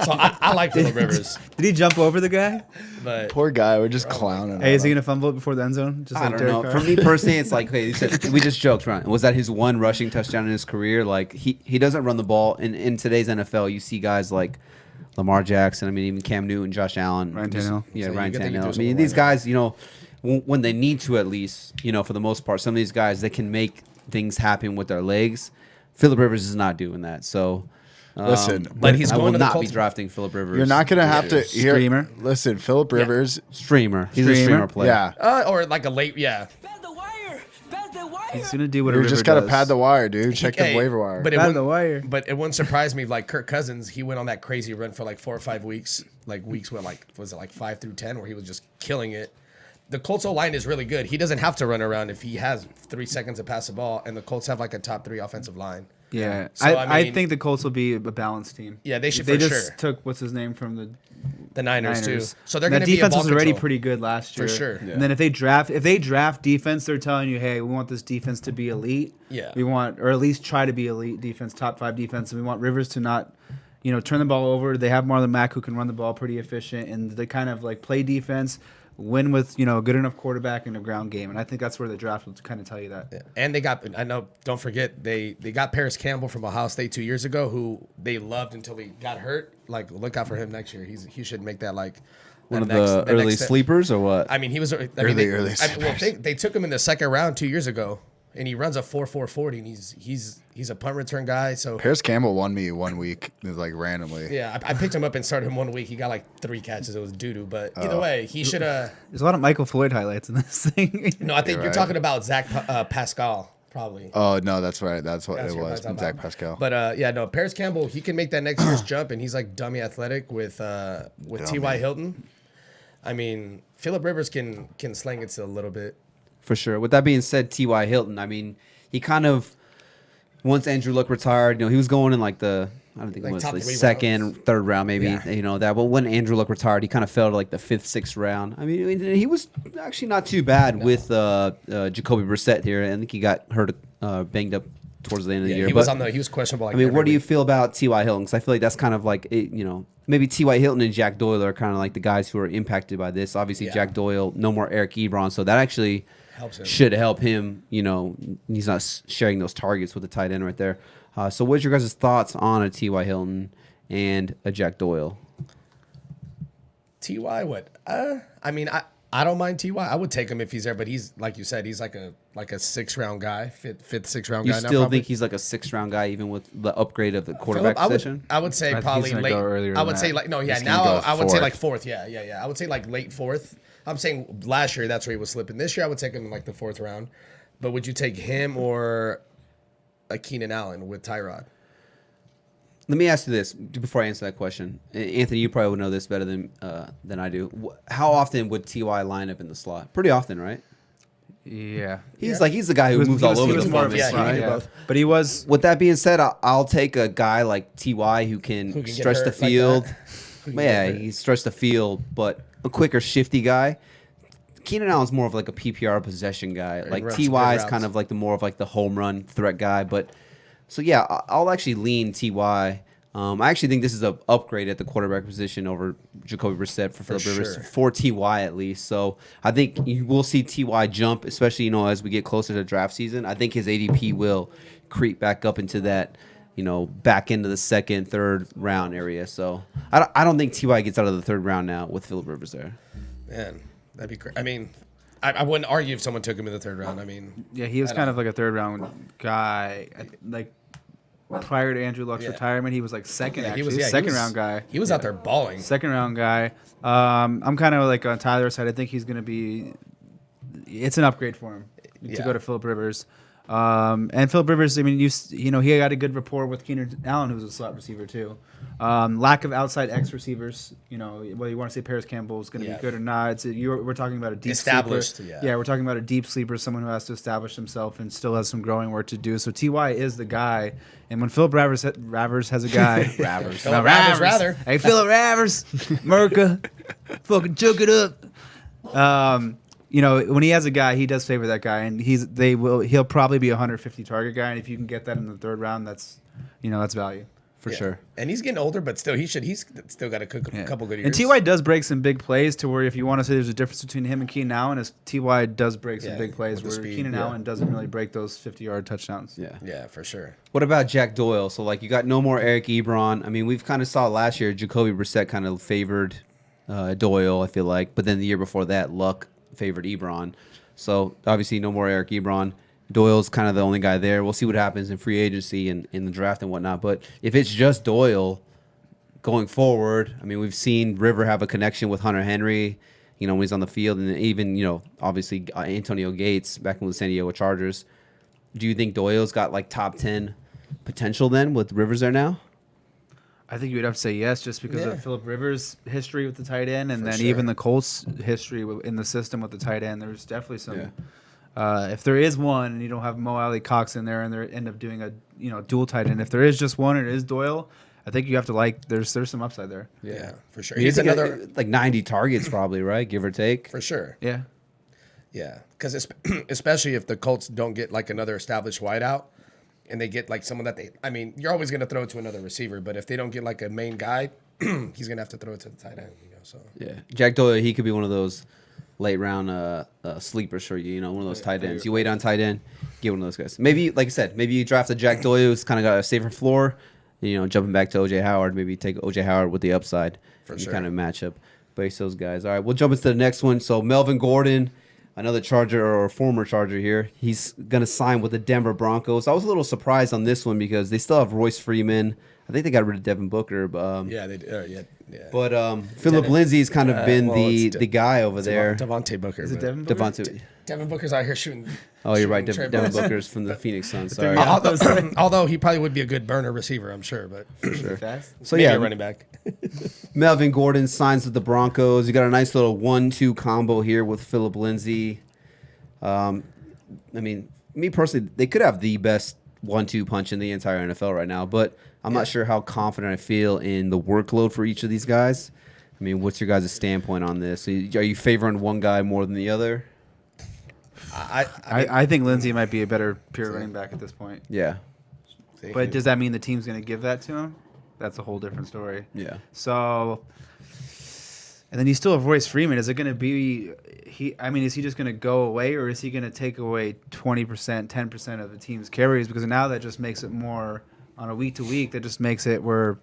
So I like Phillip Rivers, Did he jump over the guy? but Poor guy, we're just clowning. Hey, is he him. gonna fumble it before the end zone? Just I like don't know. Derek For Carr? me personally, it's like, hey, we just joked, right? Was that his one rushing touchdown in his career? Like he doesn't run the ball. In today's NFL, you see guys like Lamar Jackson. I mean, even Cam Newton, Josh Allen, Ryan Tannehill. Yeah, So you Ryan get that you do Tannehill. I something mean, these right guys, when they need to, at least, for the most part, some of these guys they can make things happen with their legs. Phillip Rivers is not doing that. So. Listen, but he's I going will to the not be Colts. drafting Phillip Rivers. You're not gonna have to hear. Streamer. Listen, Phillip Rivers. streamer. He's a Streamer? streamer player. Yeah, Or like a late, Pass the wire! Pass the wire! He's gonna do what you a just River gotta does. pad the wire, dude. Check the Hey, waiver wire. But it Pad wouldn't, the wire. But it wouldn't surprise me. Like Kirk Cousins, he went on that crazy run for like 4 or 5 weeks. Like weeks where was it like 5 through 10 where he was just killing it. The Colts O line is really good. He doesn't have to run around if he has 3 seconds to pass the ball, and the Colts have like a top 3 offensive line. Yeah, So, I mean- think the Colts will be a balanced team. Yeah, they should They for just sure. took what's his name from The Niners, too. So they're And going to that be a defense ball was already control. pretty good last year. For sure. And then if they draft defense, they're telling you, hey, we want this defense to be elite. Yeah. We want, or at least try to be elite defense, top 5 defense, and we want Rivers to not, turn the ball over. They have Marlon Mack who can run the ball pretty efficient, and they kind of like play defense, win with a good enough quarterback in a ground game, and I think that's where the draft will kind of tell you that. And don't forget, they got Paris Campbell from Ohio State 2 years ago, who they loved until he got hurt. Like, look out for him next year. He should make that like One of that next- the that early next step. sleepers or what? I mean, he was Early they took him in the second round 2 years ago, and he runs a 4.4 40, and he's a punt return guy. So Paris Campbell won me 1 week, like randomly. yeah, I picked him up and started him 1 week. He got like 3 catches. It was doo-doo, but either way, he should have. There's a lot of Michael Floyd highlights in this thing. No, I think You're you're right. talking about Zach Pascal probably. Oh no, that's right. That's what That's it what was. I'm talking Zach about. Pascal. But yeah, no, Paris Campbell, he can make that next year's jump, and he's like dummy athletic with T.Y. Hilton. I mean, Phillip Rivers can slang it a little bit. For sure. With that being said, T.Y. Hilton, I mean, he kind of, once Andrew Luck retired, he was going in like I don't think Like it was top like 3 second, rounds. third round, maybe, Yeah. that. But when Andrew Luck retired, he kind of fell to like the 5th, 6th round. I mean, he was actually not too bad with Jacoby Brissett here. I think he got hurt, banged up towards the end of the Yeah, year. he But was he was questionable. Like, I mean, every what do you week. feel about T.Y. Hilton? Because I feel like that's kind of like, maybe T.Y. Hilton and Jack Doyle are kind of like the guys who are impacted by this. Obviously, Yeah. Jack Doyle, no more Eric Ebron, so that actually Helps him. should help him. He's not sharing those targets with the tight end right there. So what's your guys' thoughts on a T.Y. Hilton and a Jack Doyle? Ty, what? I mean, I don't mind Ty. I would take him if he's there, but he's like you said, he's like a 6th-round guy, fifth, 6th-round You guy. still now, think he's like a 6th-round guy, even with the upgrade of the quarterback Phillip, position? I would say I think probably he's gonna late. go earlier I than would say that. like no, yeah. He's gonna Now go I would say fourth. like 4th. Yeah. I would say like late 4th. I'm saying last year that's where he was slipping. This year I would take him in like the 4th round. But would you take him or a Keenan Allen with Tyrod? Let me ask you this before I answer that question. Anthony, you probably would know this better than I do. How often would Ty line up in the slot? Pretty often, right? Yeah. He's the guy who moves all over the more place, of- yeah, he right? can do both. But he was. With that being said, I'll take a guy like Ty who can Who can get stretch the hurt like field. that. Who can Yeah, get hurt. he stretched the field, but a quicker, shifty guy. Keenan Allen's more of like a PPR possession guy. Like runs Ty good is routes. kind of like the home run threat guy. But so yeah, I'll actually lean Ty. I actually think this is an upgrade at the quarterback position over Jacoby Brissett for Phillip Rivers sure. for Ty at least. So I think you will see Ty jump, especially as we get closer to draft season. I think his ADP will creep back up into that back into the 2nd, 3rd round area. So I don't think Ty gets out of the 3rd round now with Phillip Rivers there. Man, that'd be great. I mean, I wouldn't argue if someone took him in the 3rd round. I mean, Yeah, he was kind of like a 3rd round guy. Like prior to Andrew Luck's Yeah. retirement, he was like second. yeah, Actually, he was 2nd round guy. He was out there balling. 2nd round guy. I'm kind of like on Tyler's side. I think he's going to be. It's an upgrade for him to Yeah. go to Phillip Rivers. And Phillip Rivers, I mean, he got a good rapport with Keenan Allen, who's a slot receiver too. Lack of outside X receivers, whether you want to say Paris Campbell is going to Yeah. be good or not. We're talking about a deep Established, sleeper. yeah. We're talking about a deep sleeper, someone who has to establish himself and still has some growing work to do. So Ty is the guy. And when Phillip Rivers has a guy, Phillip Rivers, rather. Hey, Phillip Rivers, Merca, fucking choke it up. When he has a guy, he does favor that guy, and he'll probably be a 150 target guy, and if you can get that in the 3rd round, that's value. For Yeah. sure. And he's getting older, but still, he's still got a couple good years. And Ty does break some big plays to where if you want to say there's a difference between him and Keenan Allen, is Ty does break some Yeah, big plays with the where speed, Keenan yeah. Allen doesn't really break those 50-yard touchdowns. Yeah. Yeah, for sure. What about Jack Doyle? So you got no more Eric Ebron. I mean, we've kind of saw last year Jacoby Brissett kind of favored Doyle, I feel like, but then the year before that, Luck favored Ebron. So obviously no more Eric Ebron. Doyle's kind of the only guy there. We'll see what happens in free agency and in the draft and whatnot. But if it's just Doyle going forward, I mean, we've seen River have a connection with Hunter Henry, when he's on the field, and even, obviously Antonio Gates back with the San Diego Chargers. Do you think Doyle's got top 10 potential then with Rivers there now? I think you would have to say yes, just because Yeah. of Phillip Rivers' history with the tight end, and For then sure. even the Colts' history in the system with the tight end. There's definitely some. Yeah. If there is one, and you don't have Mo Alley Cox in there, and they end up doing a dual tight end. If there is just one, and it is Doyle. I think you have to there's some upside there. Yeah, for sure. I mean, He's he's another 90 targets probably, right? Give or take. for sure. Yeah. Yeah, because especially if the Colts don't get another established wideout, and they get someone that you're always going to throw it to another receiver, but if they don't get a main guy, he's going to have to throw it to the tight end. So Yeah. Jack Doyle, he could be one of those late round sleepers for you, one of those tight ends. You wait on tight end, get one of those guys. Maybe, like I said, maybe you draft a Jack Doyle who's kind of got a safer floor, jumping back to OJ Howard, maybe take OJ Howard with the upside. For you sure. kind of match up base those guys. All right, we'll jump into the next one. So Melvin Gordon, another Charger or former Charger here. He's going to sign with the Denver Broncos. I was a little surprised on this one because they still have Royce Freeman. I think they got rid of Devin Booker. But, yeah, they yeah. But Phillip Lindsay's kind of been well, it's the guy over there. Devontae Booker. Is it but- Devin Booker? Devontae. Devin Booker's out here shooting. Oh, you're right. shooting Devin triples. Booker's from the Phoenix Suns. Sorry. Although he probably would be a good burner receiver, I'm sure, but Fast. So maybe yeah, a running back. Melvin Gordon signs with the Broncos. You got a nice little 1-2 combo here with Phillip Lindsay. Me personally, they could have the best 1-2 punch in the entire NFL right now, but I'm not sure how confident I feel in the workload for each of these guys. I mean, what's your guys' standpoint on this? Are you favoring one guy more than the other? I I think Lindsey might be a better pure running back at this point. Yeah. But does that mean the team's going to give that to him? That's a whole different story. Yeah. So, and then you still have Royce Freeman. Is it going to be is he just going to go away, or is he going to take away 20%, 10% of the team's carries? Because now that just makes it more on a week to week. That just makes it where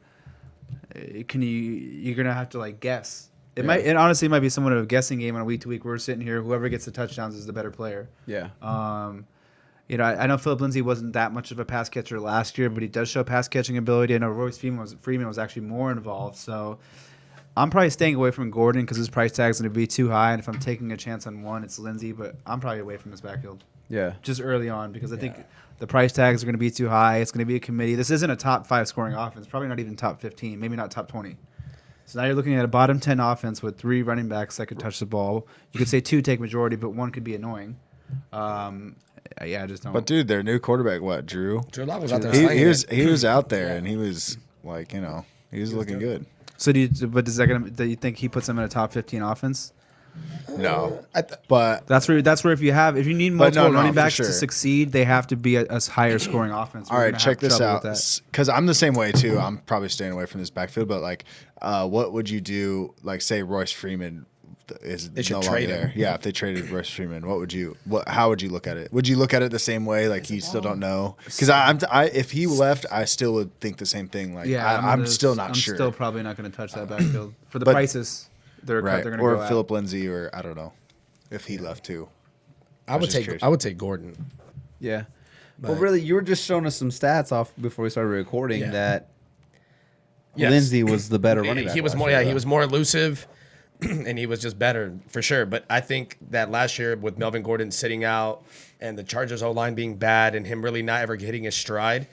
you're going to have to like guess. It honestly might be somewhat of a guessing game on a week to week. We're sitting here, whoever gets the touchdowns is the better player. Yeah. I know Phillip Lindsay wasn't that much of a pass catcher last year, but he does show pass catching ability. I know Royce Freeman was actually more involved. So I'm probably staying away from Gordon because his price tag is going to be too high. And if I'm taking a chance on one, it's Lindsay. But I'm probably away from his backfield. Yeah. Just early on because I think the price tags are going to be too high. It's going to be a committee. This isn't a top 5 scoring offense. Probably not even top 15. Maybe not top 20. So now you're looking at a bottom 10 offense with 3 running backs that could touch the ball. You could say 2 take majority, but 1 could be annoying. I just don't. But dude, their new quarterback, what, Drew? Drew Lock was out there. He was out there, and he was like, he was looking good. So do you think he puts them in a top 15 offense? No, but That's where if you need multiple running backs for sure. to succeed, they have to be a higher scoring offense. all right, check this out, because I'm the same way too. I'm probably staying away from this backfield, but like, what would you do? Like, say Royce Freeman is They should no longer trade him. there. Yeah, if they traded Royce Freeman, how would you look at it? Would you look at it the same way? Like, you still don't know? Because if he left, I still would think the same thing. Like, I'm still not sure. I'm still probably not going to touch that backfield for the But- prices. They're Right, going to or go at. Phillip Lindsay, or I don't know if he left too. I would just curious. take Gordon. Yeah. Well, really, you were just showing us some stats off before we started recording that Yes. Lindsay was the better running back. He was last more. year, Yeah, he though. was more elusive, and he was just better for sure. But I think that last year with Melvin Gordon sitting out and the Chargers O line being bad and him really not ever hitting his stride,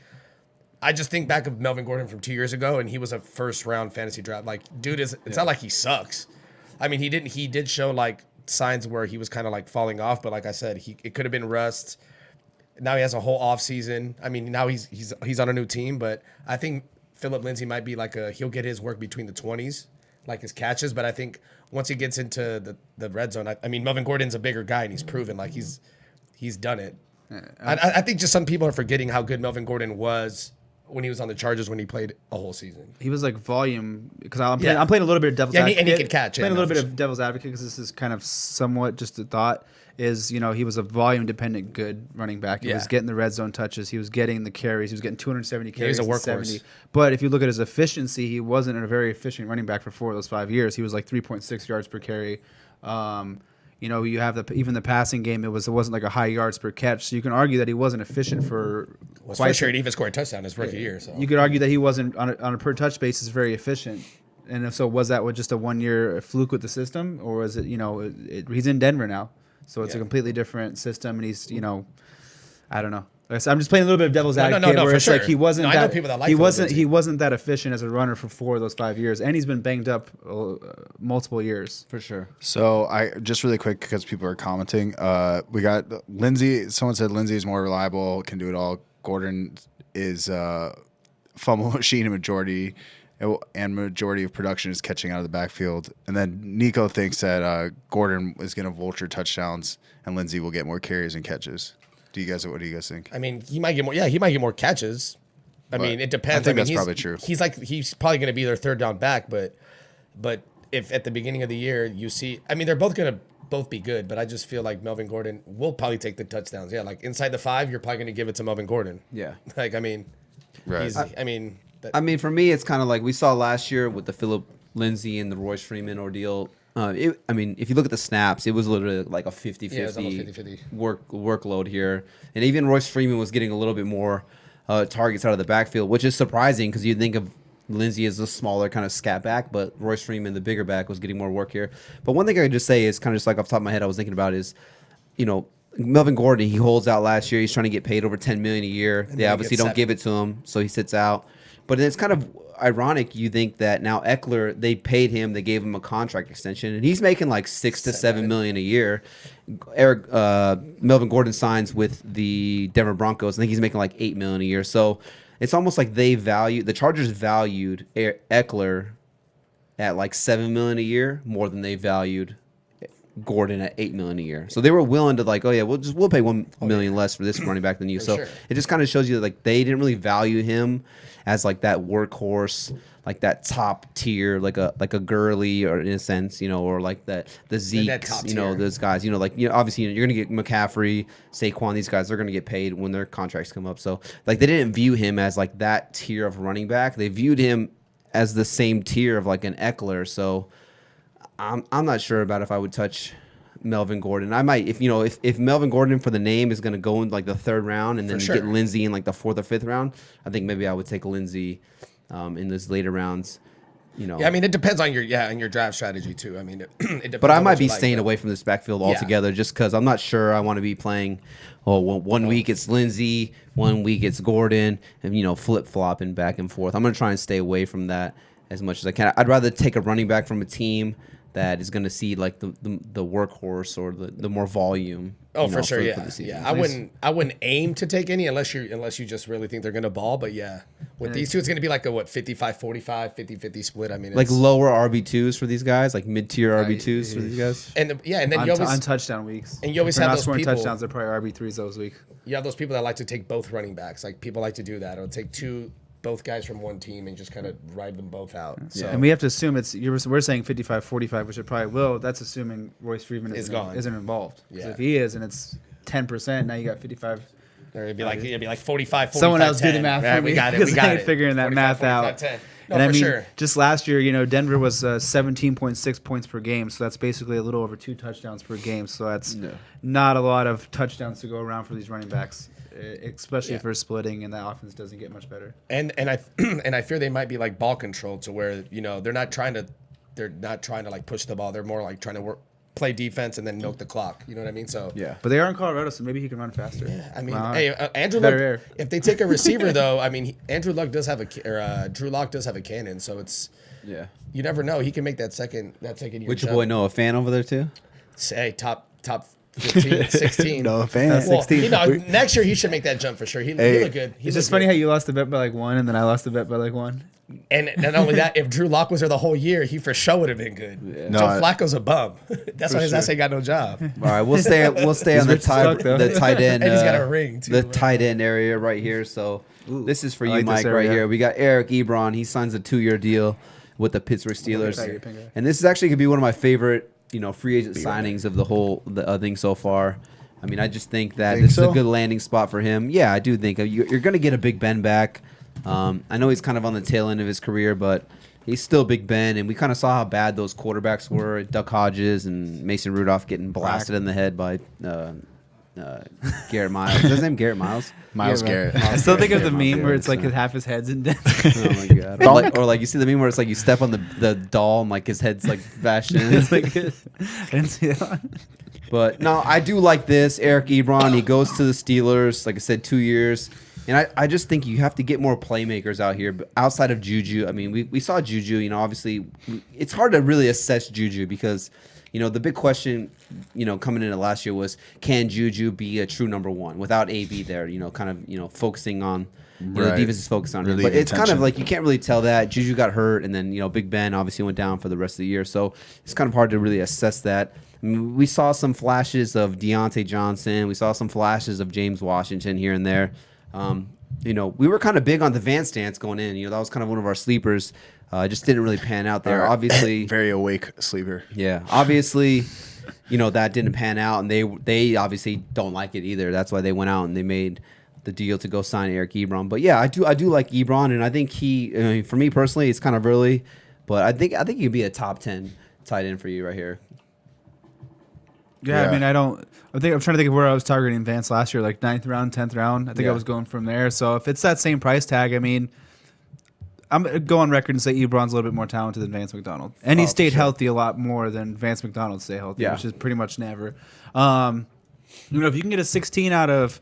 I just think back of Melvin Gordon from 2 years ago, and he was a first round fantasy draft. Like, dude, it's not like he sucks. I mean, he did show like signs where he was kind of like falling off, but like I said, it could have been rust. Now he has a whole off season. I mean, now he's on a new team, but I think Phillip Lindsay might be like he'll get his work between the 20s, like his catches. But I think once he gets into the red zone, I mean, Melvin Gordon's a bigger guy and he's proven like he's done it. I think just some people are forgetting how good Melvin Gordon was when he was on the Chargers when he played a whole season. He was like volume because I'm playing a little bit of devil's advocate. And he could catch. Playing a little bit of devil's advocate because this is kind of somewhat just a thought. Is he was a volume dependent good running back. He was getting the red zone touches. He was getting the carries. He was getting 270 carries. He was a and workhorse. 70. But if you look at his efficiency, he wasn't a very efficient running back for 4 of those 5 years. He was like 3.6 yards per carry. You have even the passing game. It wasn't like a high yards per catch. So you can argue that he wasn't efficient for. For sure, he even scored a touchdown his rookie year. So You could argue that he wasn't on a per touch basis very efficient. And if so, was that just a 1 year fluke with the system, or was it he's in Denver now, so it's a completely different system, and he's I don't know. So I'm just playing a little bit of devil's advocate, where for it's like sure. he wasn't. No, I know that, people that like he Phillip wasn't. Lindsay. He wasn't that efficient as a runner for 4 of those 5 years, and he's been banged up multiple years. for sure. So I just really quick because people are commenting. We got Lindsay. Someone said Lindsay is more reliable, can do it all. Gordon is fumble machine majority of production is catching out of the backfield. And then Nico thinks that Gordon is going to vulture touchdowns and Lindsay will get more carries and catches. What do you guys think? I mean, he might get more. Yeah, he might get more catches. I mean, it depends. I think that's he's, probably true. He's probably going to be their third down back, but if at the beginning of the year you see, I mean, they're both going to both be good, but I just feel like Melvin Gordon will probably take the touchdowns. Yeah, like inside the 5, you're probably going to give it to Melvin Gordon. Yeah. Like, I mean, Right. I mean, for me, it's kind of like we saw last year with the Phillip Lindsay and the Royce Freeman ordeal. If you look at the snaps, it was literally like a 50-50, Yeah, it was almost 50-50. workload here. And even Royce Freeman was getting a little bit more targets out of the backfield, which is surprising because you'd think of Lindsay as a smaller kind of scat back, but Royce Freeman, the bigger back, was getting more work here. But one thing I could just say is kind of just like off the top of my head I was thinking about is, Melvin Gordon, he holds out last year. He's trying to get paid over $10 million a year. They obviously don't give it to him, so he sits out. But it's kind of ironic. You think that now Eckler, they paid him, they gave him a contract extension, and he's making like $6 to $7 million a year. Melvin Gordon signs with the Denver Broncos. I think he's making like $8 million a year. So it's almost like the Chargers valued Eckler at like $7 million a year more than they valued Gordon at $8 million a year. So they were willing to like, oh yeah, we'll pay $1 million less for this running back than you. So sure. it just kind of shows you that, like, they didn't really value him as like that workhorse, like that top tier, like a Gurley, or in a sense, or like the Zekes, tier. those guys, like, obviously you're gonna get McCaffrey, Saquon, these guys, they're gonna get paid when their contracts come up. So like they didn't view him as like that tier of running back. They viewed him as the same tier of like an Eckler. So I'm not sure about if I would touch Melvin Gordon. I might, if Melvin Gordon for the name is going to go in like the third round and then get Lindsey in like the fourth or fifth round, I think maybe I would take Lindsey in those later rounds. Yeah, I mean, it depends on your draft strategy too. I mean, it depends. But I on might what be you like, staying though. away from this backfield altogether just because I'm not sure I want to be playing. Oh, one week it's Lindsey, 1 week it's Gordon, and flip flopping back and forth. I'm going to try and stay away from that as much as I can. I'd rather take a running back from a team that is going to see like the workhorse or the more volume. Oh, for sure, for the season. yeah. I wouldn't aim to take any unless you just really think they're going to ball. But yeah, with these two, it's going to be like a 55-45, 50-50 split. I mean, like lower RB2s for these guys, like mid-tier RB2s for these guys. And then you always on touchdown weeks, and you always if they're have not those scoring people. touchdowns. They're probably RB3s those weeks. You have those people that like to take both running backs. Like people like to do that. It'll take both guys from one team and just kind of ride them both out. So. And we have to assume we're saying 55-45, which it probably will. That's assuming Royce Freeman isn't involved. Yeah. If he is, and it's 10%, now you got 55. Or it'd be like 45. Someone else do the math. Right, for me, we got it. because We got I ain't it. figuring that 45, math 45, out. 10. No, And I for mean, sure. just last year, Denver was 17.6 points per game, so that's basically a little over 2 touchdowns per game. So that's not a lot of touchdowns to go around for these running backs, especially for splitting, and that offense doesn't get much better. And I fear they might be like ball controlled to where they're not trying to like push the ball. They're more like trying to play defense and then milk the clock. You know what I mean? So Yeah. But they are in Colorado, so maybe he can run faster. Yeah, I mean, Wow. hey, Andrew Better Luck. air. If they take a receiver though, I mean, Drew Lock does have a cannon, so it's you never know. He can make that second year. Which your boy Noah fan over there too? Say top 15, 16. No fan. Well, 16. next year he should make that jump for sure. He look good. It's just funny how you lost the bet by like 1, and then I lost the bet by like 1. And not only that, if Drew Lock was there the whole year, he for sure would have been good. Yeah. Joe Flacco's a bum. That's why his ass ain't got no job. All right, we'll stay on the rich as fuck, though. the tight end. And he's got a ring, too, The right? tight end area right here. So this is for I you, like this Mike, right area. here. We got Eric Ebron. He signs a 2-year deal with the Pittsburgh Steelers, Thank you. and this is actually gonna be one of my favorite, free agent signings of the whole thing so far. I mean, I just think that this is a good landing spot for him. Yeah, I do think you're gonna get a Big Ben back. I know he's kind of on the tail end of his career, but he's still Big Ben, and we kind of saw how bad those quarterbacks were. Duck Hodges and Mason Rudolph getting blasted in the head by Garrett Miles. Is his name Garrett Miles? Miles Garrett. I still think of the Miles meme where Garrett, it's like so. half his head's in death. Oh my god! Or like you see the meme where it's like you step on the doll and like his head's like bashed in. It's like, I didn't see that. But no, I do like this. Eric Ebron, he goes to the Steelers. Like I said, 2 years. And I just think you have to get more playmakers out here. But outside of Juju, I mean, we saw Juju, obviously it's hard to really assess Juju because, the big question, coming into last year was, can Juju be a true number one without AB there, kind of, focusing on, the defense is focused on him. But it's kind of like you can't really tell that. Juju got hurt, and then, Big Ben obviously went down for the rest of the year. So it's kind of hard to really assess that. I mean, we saw some flashes of Deontay Johnson. We saw some flashes of James Washington here and there. We were kind of big on the Vance dance going in. That was kind of one of our sleepers. Just didn't really pan out there. Obviously, Very awake sleeper. yeah. Obviously, that didn't pan out, and they obviously don't like it either. That's why they went out and they made the deal to go sign Eric Ebron. But yeah, I do like Ebron, and I think for me personally, it's kind of early, but I think he could be a top 10 tight end for you right here. Yeah, I mean, I'm trying to think of where I was targeting Vance last year, like 9th round, 10th round. I think I was going from there. So if it's that same price tag, I mean, I'm going to go on record and say Ebron's a little bit more talented than Vance McDonald. And he stayed healthy a lot more than Vance McDonald stayed healthy, which is pretty much never. If you can get a 16 out of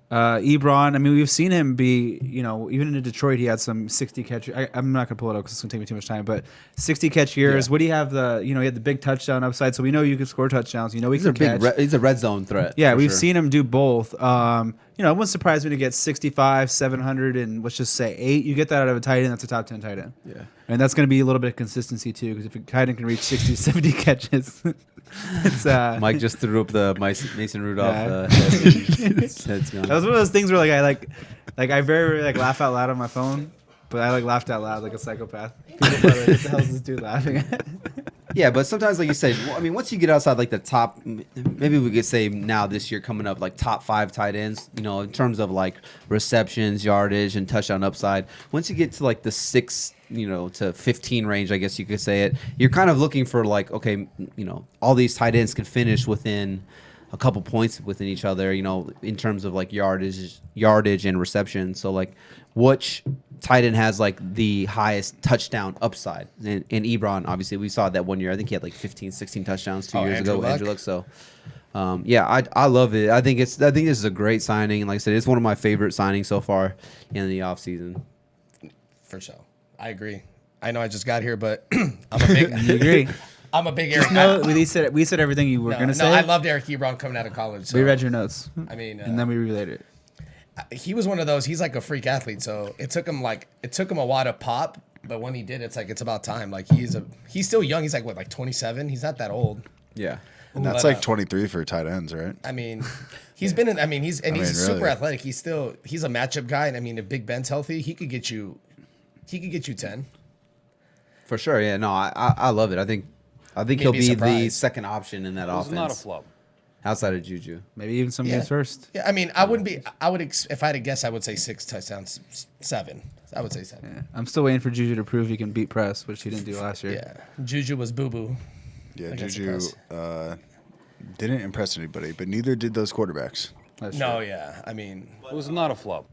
Ebron, I mean, we've seen him be, even in Detroit, he had some 60 catch. I'm not going to pull it up because it's going to take me too much time, but 60 catch years. What do you have? He had the big touchdown upside, so we know you can score touchdowns. He can catch. He's a red zone threat. Yeah, for we've sure. seen him do both. you know, it wouldn't surprise me to get 65, 700, and let's just say 8. You get that out of a tight end, that's a top 10 tight end. Yeah. And that's going to be a little bit of consistency too, because if a tight end can reach 60, 70 catches, it's Mike just threw up the Mason Rudolph. Yeah. Head's gone. That was one of those things where I very rarely laugh out loud on my phone, but I laughed out loud like a psychopath. People probably like, what the hell is this dude laughing at? Yeah, but sometimes, like you said, I mean, once you get outside like the top, maybe we could say now this year coming up, like top 5 tight ends, you know, in terms of like receptions, yardage, and touchdown upside. Once you get to like the 6, you know, to 15 range, I guess you could say it, you're kind of looking for like, okay, you know, all these tight ends can finish within a couple points within each other, you know, in terms of like yardage and reception. So like, which tight end has like the highest touchdown upside? And Ebron, obviously, we saw that one year. I think he had like 15, 16 touchdowns 2 years ago. Andrew Luck. So, yeah, I love it. I think this is a great signing. And like I said, it's one of my favorite signings so far in the offseason. For sure. I agree. I know I just got here, but I'm a big. You agree? I'm a big Eric. No, we said everything you were going to say. No, I loved Eric Ebron coming out of college. So, We read your notes. I mean, and then we relayed it. he was one of those. He's like a freak athlete, so it took him a while to pop. But when he did, it's about time. Like he's still young. He's like 27. He's not that old. Yeah. And that's But, like 23 for tight ends, right? I mean, he's been in. I mean, he's really. super athletic. He's a matchup guy, and I mean, if Big Ben's healthy, he could get you 10. For sure. Yeah. No, I love it. I think he'll be the surprised. second option in that offense. Not a flub. Outside of Juju. Maybe even some games first. Yeah, I mean, I wouldn't be. If I had to guess, I would say 6 touchdowns, 7. I would say 7. Yeah. I'm still waiting for Juju to prove he can beat press, which he didn't do last year. Yeah, Juju was boo boo. Yeah, Against the Juju didn't impress anybody, but neither did those quarterbacks. That's No, true. yeah, I mean, It was not a flub.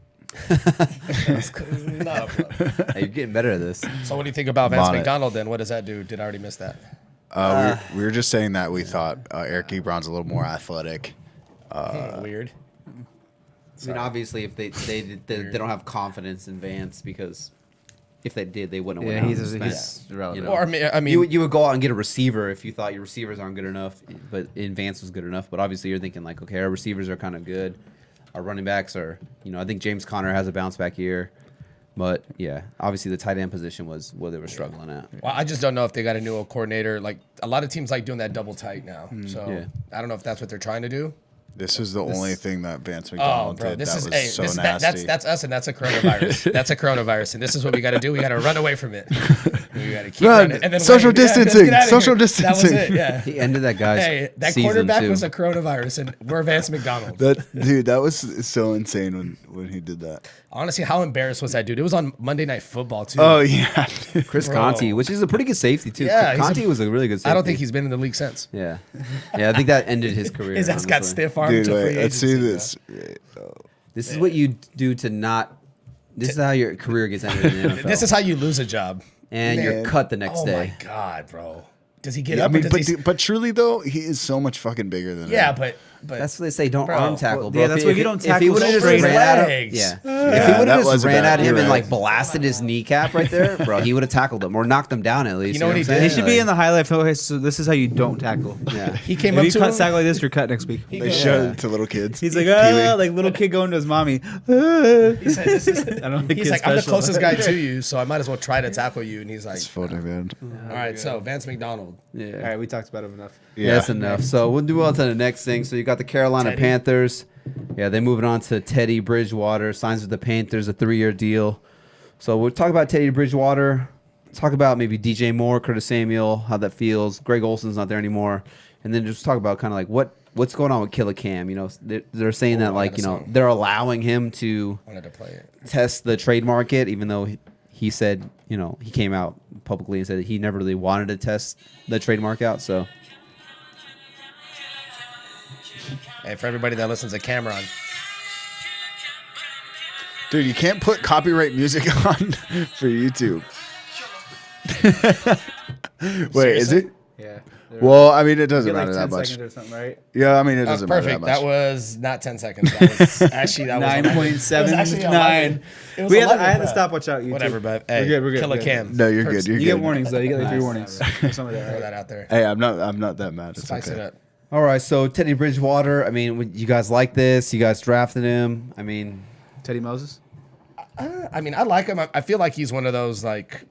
not a flop. Hey, you're getting better at this. So what do you think about Vance Bonnet. McDonald then? What does that do? Did I already miss that? We were just saying that we thought Eric Ebron's a little more athletic. Weird. I mean, obviously, if they don't have confidence in Vance, because if they did, they wouldn't Yeah, win. he's irrelevant. Or I mean, you would go out and get a receiver if you thought your receivers aren't good enough, but Vance was good enough. But obviously, you're thinking like, okay, our receivers are kind of good. Our running backs are, you know, I think James Conner has a bounce back year. But yeah, obviously the tight end position was where they were struggling at. well, I just don't know if they got a new coordinator. Like a lot of teams like doing that double tight now. So Yeah. I don't know if that's what they're trying to do. This is the only thing that Vance Oh, McDonald bro, did this that is was so nasty. that's us, and that's a coronavirus. That's a coronavirus, and this is what we got to do. We got to run away from it. We got to keep Run. running. And then Social wait. Yeah, let's distancing. get outta Social here. distancing. That was it. Yeah. He ended that guy's Hey, that season quarterback too. was a coronavirus, and we're Vance McDonald. That was so insane when he did that. Honestly, how embarrassed was that dude? It was on Monday Night Football too. Oh yeah. Chris Bro. Conti, which is a pretty good safety too. Yeah, Conti was a really good safety. I don't think he's been in the league since. Yeah, I think that ended his career. His ass got honestly. stiff armed Dude, to free wait, let's see agency, this. This is what you do to not. This is how your career gets ended in the bro. NFL. This is how you lose a job. and Man. you're cut the next Oh day. my god, bro! Does he get I up? mean, or does he, but truly though, he is so much fucking bigger than yeah, him. but That's what they say. Don't Bro. arm tackle, bro. Yeah, that's why you don't If he tackle would've just straight ran at at him, legs. yeah. Yeah, If he would that have just was ran bad. at him You're and right. like blasted his kneecap right there, bro, he would have tackled him or knocked him down at least. You know what he I'm did? saying? He should be in the highlight film. Okay, so this is how you don't tackle. Yeah. he came If up you to cut him. tackle like this, you're cut next week. He They goes, show it to little kids. He's like, Pee-wee. like little kid going to his mommy. He said, this is, I don't think he's it's like, I'm the special. closest guy to you, so I might as well try to tackle you. And he's like, It's funny, man. all right, so Vance McDonald. Yeah. All right, we talked about him enough. Yeah, that's enough. So we'll do on to the next thing. So you got the Carolina Teddy. Panthers. Yeah, they moving on to Teddy Bridgewater. Signs with the Panthers, a 3-year deal. So we'll talk about Teddy Bridgewater. Talk about maybe DJ Moore, Curtis Samuel, how that feels. Greg Olson's not there anymore. And then just talk about kind of like what's going on with Killer Cam. You know, they're saying that I like, got you know, some. they're allowing him to Wanted to play it. test the trade market, even though he said, you know, he came out publicly and said he never really wanted to test the trademark out. So Hey, for everybody that listens to Cameron, Dude, you can't put copyright music on for YouTube. Wait, is it? Yeah. Well, I mean, it You doesn't get like matter 10 that much. seconds or something, right? Yeah, I mean, it doesn't matter that perfect. much. That was not 10 seconds. That was actually that was 9.79. It was I 11, had the bro. stopwatch out. YouTube. Whatever, but hey, we're good. Killer we're good. Cam. No, you're good. You're You good. get warnings though. You get like 3 Nice. warnings. Or something like Throw that. that out there. Hey, I'm not that mad. It's Spice okay. it up. All right, so Teddy Bridgewater. I mean, you guys like this? You guys drafted him. I mean, Teddy Moses. I mean, I like him. I feel like he's one of those like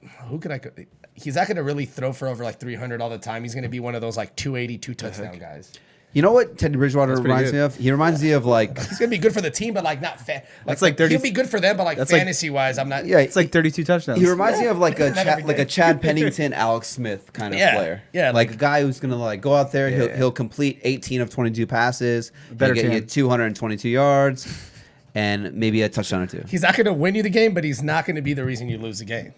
he's not going to really throw for over like 300 all the time. He's going to be one of those like 280, 2 touchdown guys. you know what Teddy Bridgewater reminds me of? He reminds me of like He's going to be good for the team, but like not That's like 30 He'll be good for them, but like that's like- fantasy wise, I'm not. yeah, It's like 32 touchdowns. he reminds me of like a Not every like day. a Chad Pennington, Alex Smith kind of Yeah, player. yeah, like like- a guy who's gonna like go out there. He'll complete 18 of 22 passes. Better He'll get you team. 222 yards and maybe a touchdown or two. He's not going to win you the game, but he's not going to be the reason you lose the game.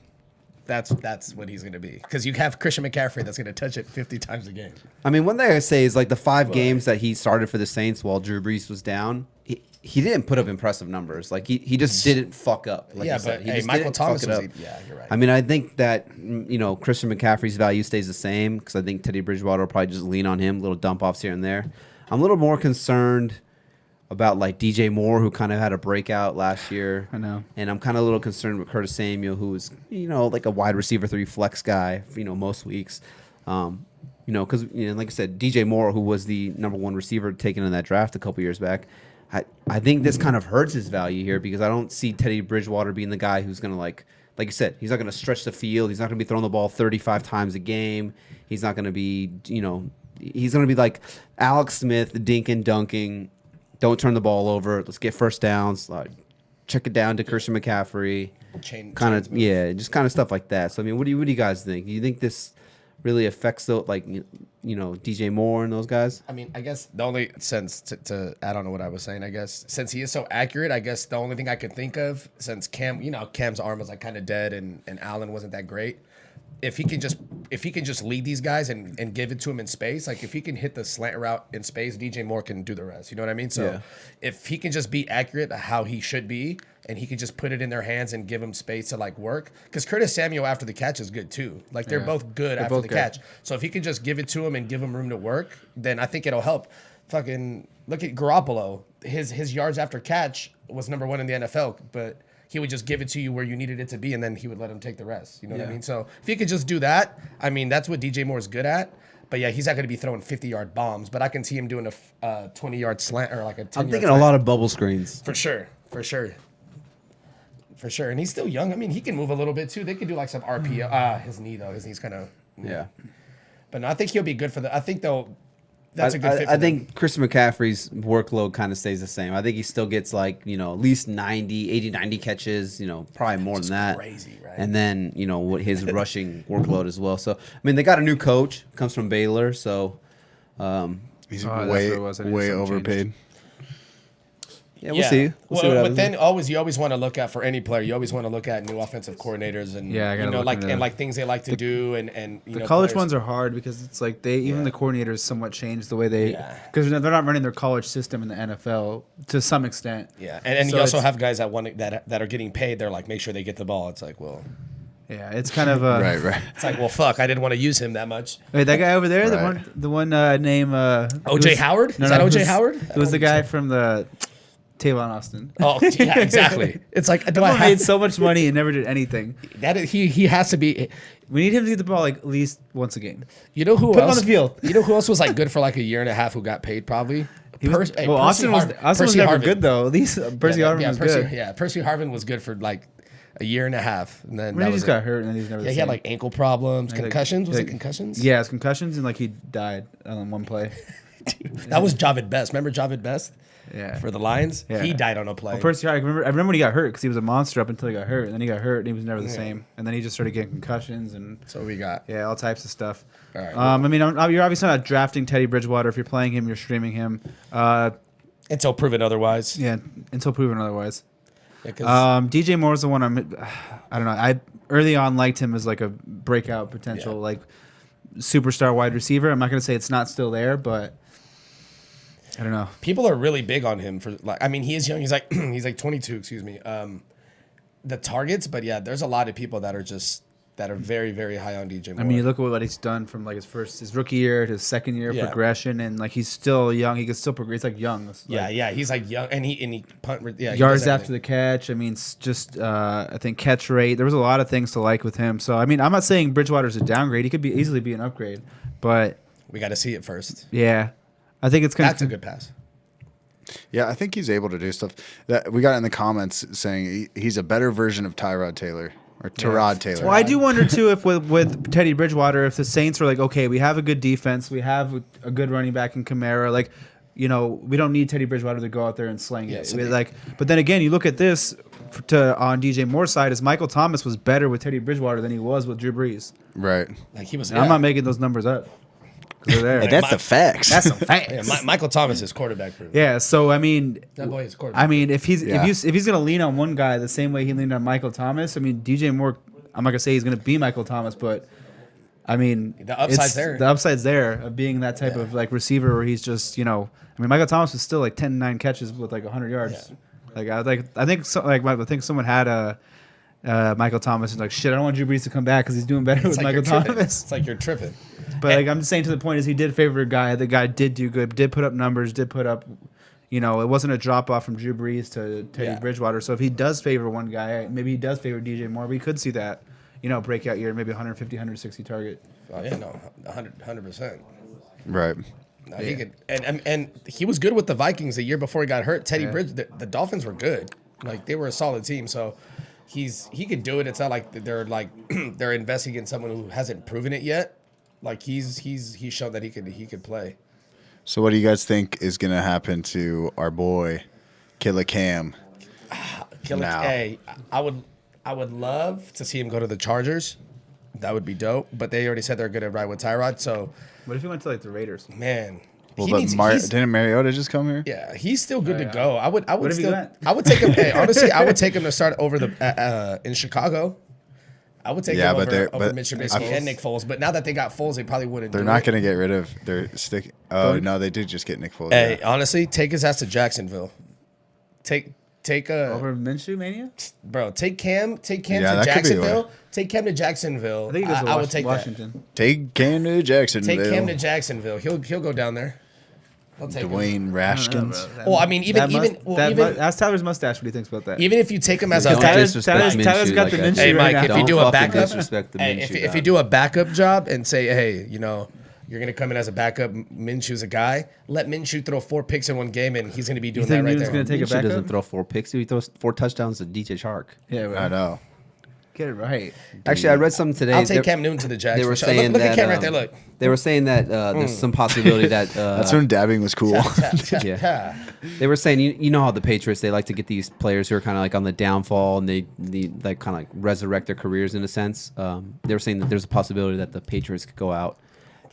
That's what he's going to be. Because you have Christian McCaffrey that's going to touch it 50 times a game. I mean, one thing I say is like the 5 games that he started for the Saints while Drew Brees was down, he didn't put up impressive numbers. Like he just didn't fuck up. Like Yeah, you said. but He hey, just Michael didn't Thomas fuck it was. up. Yeah, you're right. I mean, I think that Christian McCaffrey's value stays the same because I think Teddy Bridgewater will probably just lean on him, little dump offs here and there. I'm a little more concerned about like DJ Moore, who kind of had a breakout last year. I know. And I'm kind of a little concerned with Curtis Samuel, who is like a wide receiver 3 flex guy, most weeks. Because like I said, DJ Moore, who was the number 1 receiver taken in that draft a couple years back. I think this kind of hurts his value here because I don't see Teddy Bridgewater being the guy who's going to like you said, he's not going to stretch the field. He's not going to be throwing the ball 35 times a game. He's not going to be, he's going to be like Alex Smith, dinking, dunking. Don't turn the ball over. Let's get first downs. Check it down to Christian McCaffrey. Chains Kind moves. of, just kind of stuff like that. So I mean, what do you guys think? Do you think this really affects DJ Moore and those guys? I mean, I guess the only sense to add on to what I was saying, I guess, since he is so accurate, I guess the only thing I could think of, since Cam's arm was like kind of dead and Allen wasn't that great, if he can just lead these guys and give it to him in space, like if he can hit the slant route in space, DJ Moore can do the rest. You know what I mean? So Yeah. if he can just be accurate how he should be, and he can just put it in their hands and give them space to like work, because Curtis Samuel after the catch is good too. Like they're both good after both the good. catch. So if he can just give it to him and give him room to work, then I think it'll help. Fucking look at Garoppolo. His yards after catch was number 1 in the NFL, but he would just give it to you where you needed it to be, and then he would let him take the rest. You know what I mean? So if he could just do that, I mean, that's what DJ Moore is good at. But yeah, he's not going to be throwing 50-yard bombs, but I can see him doing a 20-yard slant or like a 10-yard I'm thinking slant. a lot of bubble screens. For sure. And he's still young. I mean, he can move a little bit too. They could do like some RPO. His knee's kind of. Yeah. But no, I think he'll be good for the. I think they'll. That's a good fit. For I them. think Christian McCaffrey's workload kind of stays the same. I think he still gets like, at least 90 catches, probably more than that. crazy, right? And then, what his rushing workload as well. So, I mean, they got a new coach, comes from Baylor. So, He's Oh, that's way what it was. I need way some overpaid. yeah, we'll see. We'll see what but happens. then you always want to look at for any player. You always want to look at new offensive coordinators and Yeah, I gotta look into that. like things they like to do and The college ones are hard because it's like even the coordinators somewhat change the way they because they're not running their college system in the NFL to some extent. Yeah, and So you also it's- have guys that are getting paid. They're like, make sure they get the ball. It's like, well, Yeah, it's kind of Right. it's like, well, fuck, I didn't want to use him that much. Wait, that guy over there, Right. the one name O.J. Howard? Is that O.J. Howard? It was the guy from the Tavon Austin. Oh, yeah, exactly. It's like, do I He made have so much money and never did anything. he has to be. We need him to get the ball like at least once a game. You know who Put him else on the field. You know who else was like good for like a year and a half who got paid probably? Austin was never good though. At least Percy Harvin was good. Yeah, Percy Harvin was good for like a year and a half, and then I mean, that he was just got hurt and then he's never. Yeah, the he had same. like ankle problems, Like- concussions. Was like- it concussions? Yeah, it's concussions and like he died on one play. That was Javid Best. Remember Javid Best Yeah. for the Lions? Yeah. He died on a play. Well, Percy Harvin, I remember when he got hurt because he was a monster up until he got hurt, and then he got hurt and he was never the same, and then he just started getting concussions and So we got. yeah, all types of stuff. All right. I mean, you're obviously not drafting Teddy Bridgewater. If you're playing him, you're streaming him. Until proven otherwise. Yeah, until proven otherwise. Yeah, 'cause- DJ Moore's the one I don't know. I early on liked him as like a breakout potential Yeah. like superstar wide receiver. I'm not going to say it's not still there, but I don't know. people are really big on him for like. I mean, he is young. He's like he's like 22. Excuse me. The targets, but yeah, there's a lot of people that are very very high on DJ Moore. I mean, you look at what he's done from like his rookie year to his second year Yeah. progression, and like he's still young. He can still progress. He's like young. It's like yeah, he's like young and he punt. Yeah, he yards does after the catch. I mean, it's just I think catch rate. There was a lot of things to like with him. So I mean, I'm not saying Bridgewater's a downgrade. He could easily be an upgrade, but We got to see it first. yeah. I think it's going That's a good pass. Yeah, I think he's able to do stuff. That we got in the comments saying he's a better version of Tyrod Taylor or Tyrod Taylor. Well, I do wonder too if with Teddy Bridgewater, if the Saints were like, okay, we have a good defense, we have a good running back in Kamara, like, you know, we don't need Teddy Bridgewater to go out there and sling it. so But then again, you look at this on DJ Moore's side, is Michael Thomas was better with Teddy Bridgewater than he was with Drew Brees. Right. Like he was. And I'm not making those numbers up. 'Cause they're there. Hey, that's the facts. That's some facts. Yeah, Michael Thomas is quarterback proof. Yeah, so I mean, That boy is quarterback. I mean, if he's Yeah. if he's gonna lean on one guy the same way he leaned on Michael Thomas, I mean, DJ Moore. I'm not gonna say he's gonna be Michael Thomas, but I mean, The upside's there. The upside's there of being that type of like receiver where he's just, you know, I mean, Michael Thomas was still like 10-9 catches with like 100 yards. Yeah. I think someone had a Michael Thomas and like shit. I don't want Drew Brees to come back because he's doing better with like Michael you're tripping. Thomas. It's like you're tripping. But like I'm just saying to the point is he did favor a guy. The guy did do good, did put up numbers, did put up, you know, it wasn't a drop off from Drew Brees to Teddy Yeah. Bridgewater. So if he does favor one guy, maybe he does favor DJ Moore. We could see that, you know, breakout year, maybe 150, 160 target. Oh yeah, no, 100%. Right. No, he could, and he was good with the Vikings the year before he got hurt. Teddy Bridge, the Dolphins were good, like they were a solid team. So he could do it. It's not like they're they're investing in someone who hasn't proven it yet. Like he's shown that he could play. So what do you guys think is going to happen to our boy, Killer Cam? Now. Hey, I would love to see him go to the Chargers. That would be dope. But they already said they're going to ride with Tyrod. So What if he went to like the Raiders? man, Well, he but needs- didn't Mariota just come here? yeah, he's still good to go. I would What if he still, went? I would take him. Hey, honestly, I would take him to start over in Chicago. I would take Yeah, him but they're- over but Mitch Trubisky and Nick Foles. But now that they got Foles, they probably wouldn't. They're do not it. going to get rid of their stick. Oh, no, they did just get Nick Foles. Hey, yeah. honestly, take his ass to Jacksonville. Take Over Minshew Mania? take Cam Yeah, to that could be the way. Jacksonville. Take Cam to Jacksonville. I think he goes to I would take that. Washington. Take Cam to Jacksonville. Take Cam to Jacksonville. He'll go down there. I'll take him. Dwayne Raskins. Well, I mean, Ask Tyler's mustache what he thinks about that. even if you take him as a Don't Tyler's- disrespect Tyler's- Minshew Tyler's got like the that. Minshew Hey, right Mike, now. if you Don't do a fucking backup, disrespect the hey, Minshew if guy. you do a backup job and say, hey, you know, you're gonna come in as a backup, Minshew's a guy. Let Minshew throw 4 picks in one game, and he's gonna be doing that think right Newton's there. gonna take a Minshew backup? doesn't throw 4 picks. He throws 4 touchdowns to DJ Chark. Yeah, I know. get it right. Actually, I read something today. I'll take They- Cam Newton to the Jags. They were for sure. saying look that at Cam right there. Look. They were saying that there's some possibility that That's when dabbing was cool. yeah. They were saying you know how the Patriots, they like to get these players who are kind of like on the downfall and they like kind of like resurrect their careers in a sense. They were saying that there's a possibility that the Patriots could go out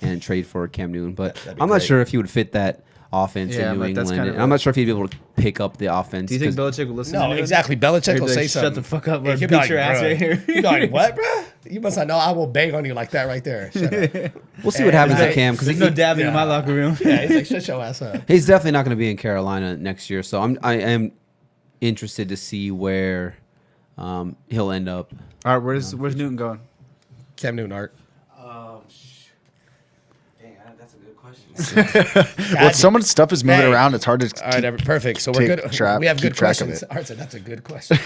and trade for Cam Newton, but That'd be I'm not great. sure if he would fit that offense Yeah, in New but that's England. kind of And I'm not sure if he'd be able to pick up the offense. Do you think 'cause- Belichick will listen to No, Newton? exactly. Belichick He'd will be say like, something. Shut the fuck up, or He'll beat be like, your ass "Bro." right here. He'll be like, what, bro? You must not know. I will bang on you like that right there. Shut up. We'll see what happens Hey, to Cam because There's no dabbing in my locker room. Yeah, he's like, shut your ass up. he's definitely not going to be in Carolina next year. So I am interested to see where he'll end up. All right, where's Newton going? Cam Newton, Art. Dang, that's a good question. Well, so much stuff is moving Hey. around. It's hard to All right, perfect. So we're good. We have keep good track of questions. it. Art said that's a good question.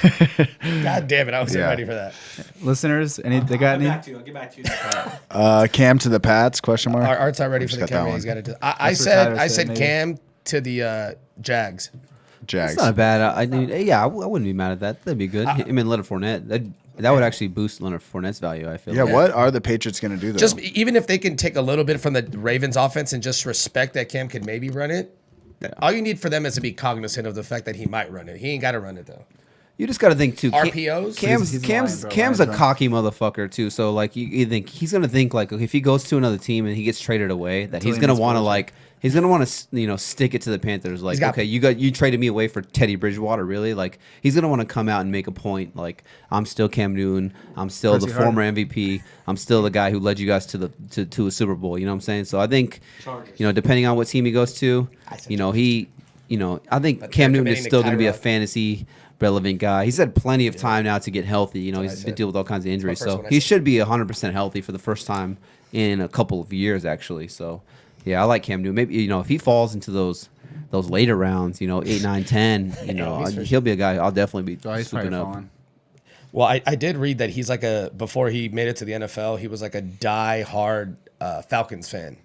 God damn it, I wasn't Yeah. ready for that. Listeners, they got I'll any? get back to you. Cam to the Pats? Question mark. Art's not ready for Just the got that camera. one. He's got to. I That's what Tyler said said, maybe. Cam to the Jags. Jags. It's not bad. I mean, yeah, I wouldn't be mad at that. That'd be good. I mean, Leonard Fournette. That would actually boost Leonard Fournette's value, I feel. Yeah, like. what are the Patriots going to do though? Just even if they can take a little bit from the Ravens offense and just respect that Cam could maybe run it. All you need for them is to be cognizant of the fact that he might run it. He ain't got to run it though. You just got to think too. RPOs? Cam's He's Cam's lying, bro. Cam's a Lying, bro. cocky motherfucker too. So like you think he's gonna think like if he goes to another team and he gets traded away, that he's he gonna needs want to bullshit. like he's gonna want to stick it to the Panthers. Like got- okay, you traded me away for Teddy Bridgewater, really? Like he's gonna want to come out and make a point. Like I'm still Cam Newton. I'm still Where's the he hurt? former MVP. I'm still the guy who led you guys to a Super Bowl. You know what I'm saying? So I think depending on what team he goes to, I think But Cam they're Newton is committing to still going to be a Tyrod. fantasy relevant guy. He's had plenty of time now to get healthy. You know, he's been said. dealing with all kinds of injuries, first so one I he said. should be 100% healthy for the first time in a couple of years, actually. So, yeah, I like Cam Newton. Maybe if he falls into those later rounds, 8, 9, 10, he'll be a guy I'll definitely be Oh, he's probably swooping up. falling. Well, I did read that he's before he made it to the NFL, he was like a die-hard Falcons fan.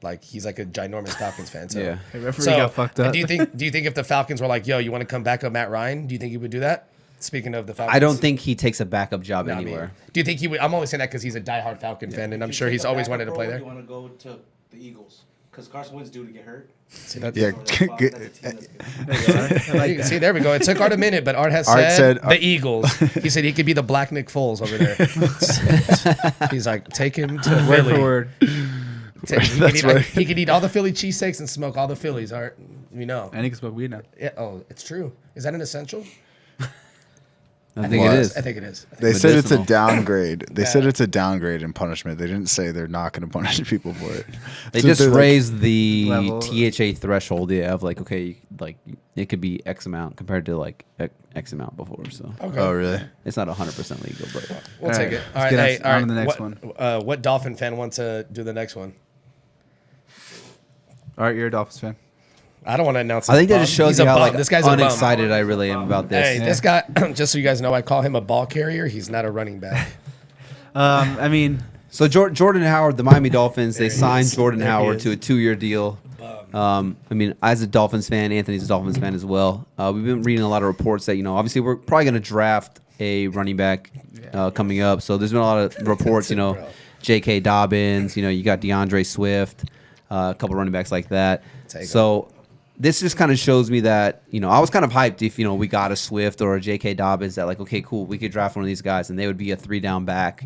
Like he's like a ginormous Falcons fan. So, Yeah. The referee got fucked up. Do you think if the Falcons were like, yo, you want to come back up Matt Ryan? Do you think he would do that? Speaking of the Falcons, I don't think he takes a backup job I mean, anywhere. do you think he would? I'm only saying that because he's a diehard Falcon fan, and I'm sure he's always wanted to play there. You want to go to the Eagles because Carson Wentz due to get hurt. Yeah, See, there we go. It took Art a minute, but Art has Art said said- the Eagles. He said he could be the Black Nick Foles over there. He's like, take him to Word Philly. for word. He could eat all the Philly cheesesteaks and smoke all the Phillies. Art, you know. And he can smoke weed now. Yeah. Oh, it's true. Is that an essential? I think it is. I think it is. They said it's a Medicinal. downgrade. They said it's a downgrade in punishment. They didn't say they're not going to punish people for it. They So just they're like- raised the Level. THA threshold, of like, okay, like it could be X amount compared to like X amount before. So Okay. Oh, really? it's not 100% legal, but We'll All take right, it. All let's right. get Hey, us all on right. to the next What Dolphin fan wants to do the next one? All right, you're a Dolphins fan. I don't want to announce. I think his that just bum. shows He's you a how bum. like This guy's a bum. unexcited I really am about this. Hey, this guy. Just so you guys know, I call him a ball carrier. He's not a running back. I mean, So Jordan Howard, the Miami Dolphins, they There he signed is. Jordan There he Howard is. to a 2-year deal. I mean, as a Dolphins fan, Anthony's a Dolphins fan as well. We've been reading a lot of reports that, obviously we're probably going to draft a running back coming up. So there's been a lot of reports, Bro. J.K. Dobbins, you got DeAndre Swift, a couple running backs like that. Take So this just kind of shows me that, I was kind of hyped if, we got a Swift or a J.K. Dobbins that like, okay, cool, we could draft one of these guys and they would be a 3-down back,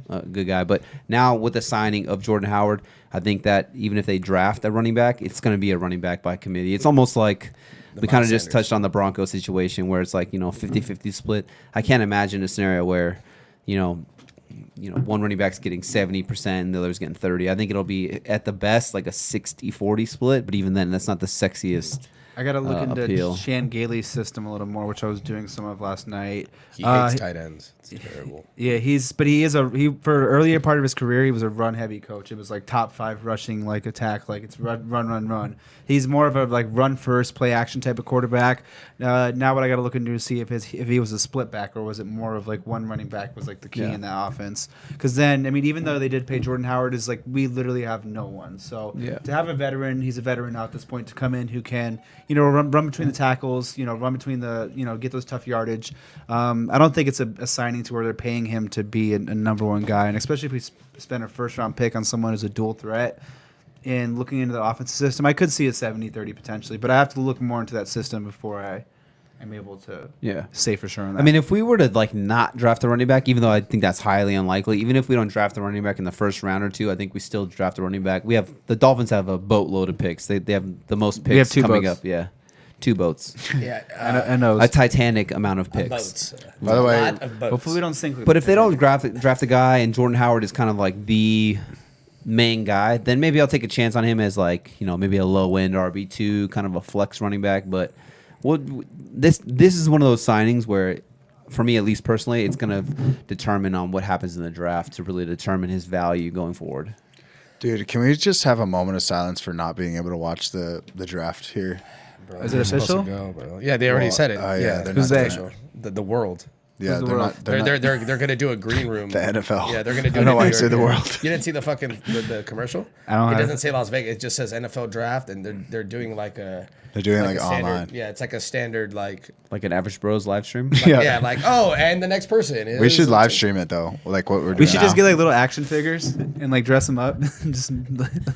a good guy. But now with the signing of Jordan Howard, I think that even if they draft a running back, it's going to be a running back by committee. It's almost like we kind of just touched on the Broncos situation where it's like, 50-50 split. I can't imagine a scenario where, one running back's getting 70% and the other's getting 30. I think it'll be at the best like a 60-40 split, but even then, that's not the sexiest. I got to look into appeal. Shan Gailey's system a little more, which I was doing some of last night. He hates tight ends. It's terrible. Yeah, he for earlier part of his career, he was a run heavy coach. It was like top 5 rushing like attack, like it's run. He's more of a like run first, play action type of quarterback. Now what I got to look into to see if he was a split back or was it more of like one running back was like the key in that offense. Because then even though they did pay Jordan Howard, is like we literally have no one. So to have a veteran, he's a veteran now at this point to come in who can run between the tackles, run between the get those tough yardage. I don't think it's a signing to where they're paying him to be a number one guy, and especially if we spend a first round pick on someone who's a dual threat. And looking into the offensive system, I could see a 70-30 potentially, but I have to look more into that system before I am able to say for sure on that. I mean, if we were to like not draft a running back, even though I think that's highly unlikely, even if we don't draft a running back in the first round or two, I think we still draft a running back. The Dolphins have a boatload of picks. They have the most picks have 2 coming boats. up. Yeah, 2 boats. Yeah. I know. A titanic amount of picks. Boats. By the way, A lot of boats. Hopefully we don't sink. But if they don't draft a guy and Jordan Howard is kind of like the main guy, then maybe I'll take a chance on him as like, maybe a low end RB2, kind of a flex running back. But this is one of those signings where, for me at least personally, it's going to determine on what happens in the draft to really determine his value going forward. dude, can we just have a moment of silence for not being able to watch the draft here? Bro, Is it they're supposed to official? go, bro. Yeah, they already said it. yeah, they're Who's not they? official. The world. Yeah, the they're world? not. They're gonna do a green room. The NFL. Yeah, they're gonna do. I don't know it in why New I say York, the yeah. world. You didn't see the fucking the commercial? I don't It have- doesn't say Las Vegas. It just says NFL draft, and they're doing like a. They're doing a like standard, online. Yeah, it's like a standard like. Like an Average Bros live stream. Yeah, like and the next person. We is- should live stream it though, like what we're doing. we should just now. get like little action figures and like dress them up, just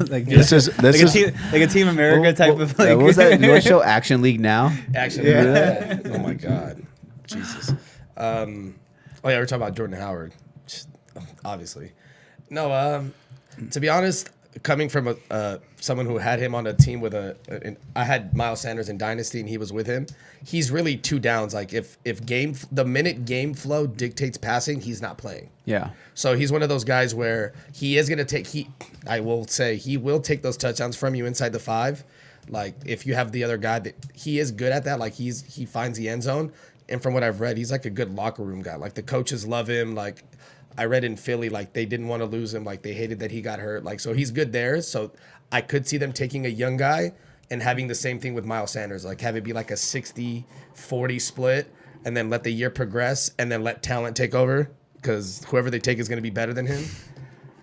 like This is like a Team America type of like. What was that? You want to show Action League now? Actually, Yeah. oh my god, Jesus. Oh yeah, we're talking about Jordan Howard, obviously. No, to be honest, coming from someone who had him on a team with I had Miles Sanders in Dynasty and he was with him. He's really 2 downs. Like if the minute game flow dictates passing, he's not playing. Yeah. So he's one of those guys where he is going to I will say he will take those touchdowns from you inside the 5. Like if you have the other guy that he is good at that, like he finds the end zone. And from what I've read, he's like a good locker room guy. Like the coaches love him. Like I read in Philly, like they didn't want to lose him. Like they hated that he got hurt. Like, so he's good there. So I could see them taking a young guy and having the same thing with Miles Sanders. Like have it be like a 60-40 split and then let the year progress and then let talent take over because whoever they take is going to be better than him.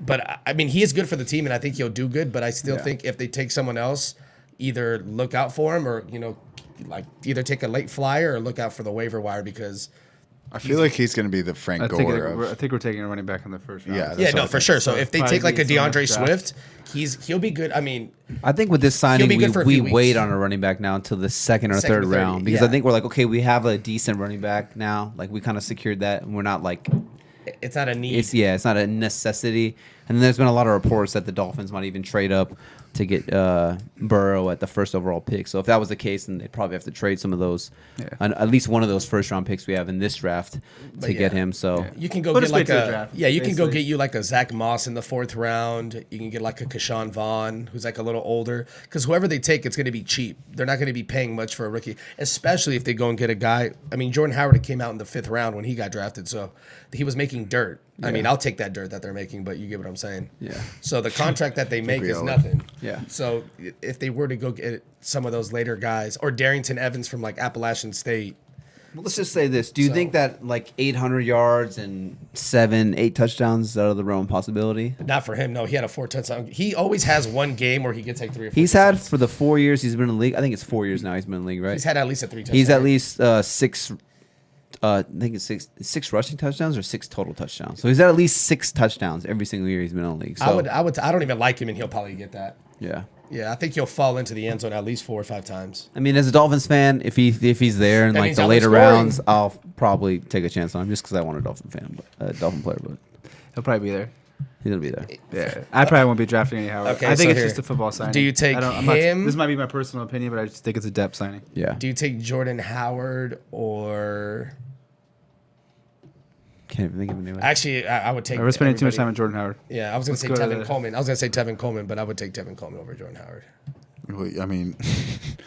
But I mean, he is good for the team, and I think he'll do good. But I still Yeah. think if they take someone else, either look out for him or like either take a late flyer or look out for the waiver wire because. I feel like he's going to be the Frank I think, Gore of. I think we're taking a running back in the first round. Yeah, Yeah, what no, I for think. sure. So if they Probably take like a be someone DeAndre draft. Swift, he'll be good. I mean, I think with this signing, be good for a we few weeks. wait on a running back now until the second or Second third or third, round because yeah. I think we're like, okay, we have a decent running back now. Like we kind of secured that, and we're not like it's not a need. it's not a necessity. And then there's been a lot of reports that the Dolphins might even trade up to get Burrow at the first overall pick. So if that was the case, then they'd probably have to trade some of those, at least one of those first round picks we have in this draft to get him. So You can go We'll get just wait like till the a draft, you can go basically. get you like a Zach Moss in the 4th round. You can get like a Keshawn Vaughn who's like a little older because whoever they take, it's going to be cheap. They're not going to be paying much for a rookie, especially if they go and get a guy. I mean, Jordan Howard came out in the 5th round when he got drafted, so he was making dirt. I mean, I'll take that dirt that they're making, but you get what I'm saying. Yeah. So the contract that they make we is all would. nothing. Yeah. So if they were to go get some of those later guys or Darrington Evans from like Appalachian State. well, let's just say this: do you think that like 800 yards and 7-8 touchdowns is out of the realm of possibility? Not for him. No, he had a 4 touchdown. He always has one game where he gets like 3 or 4. He's had for the 4 years he's been in the league. I think it's 4 years now he's been in the league, right? He's had at least a 3 touchdown. He's at least 6. I think it's six rushing touchdowns or 6 total touchdowns. So he's at least 6 touchdowns every single year he's been in the league. So I don't even like him, and he'll probably get that. yeah. Yeah, I think he'll fall into the end zone at least 4 or 5 times. I mean, as a Dolphins fan, if he's there in That like means the I'll be later scoring. rounds, I'll probably take a chance on him just because I want a Dolphin fan, Dolphin player. But He'll probably be there. he's gonna be there. Yeah, I probably won't be drafting any Howard. Okay, I think so it's here. just a football signing. Do you take I'm not- him? this might be my personal opinion, but I just think it's a depth signing. Yeah. Do you take Jordan Howard or Can't even think of a name. actually? I would take. We're spending too much time everybody. on Jordan Howard. Yeah, I was gonna say go to Tevin the- Coleman. I was gonna say Tevin Coleman, but I would take Tevin Coleman over Jordan Howard. I mean,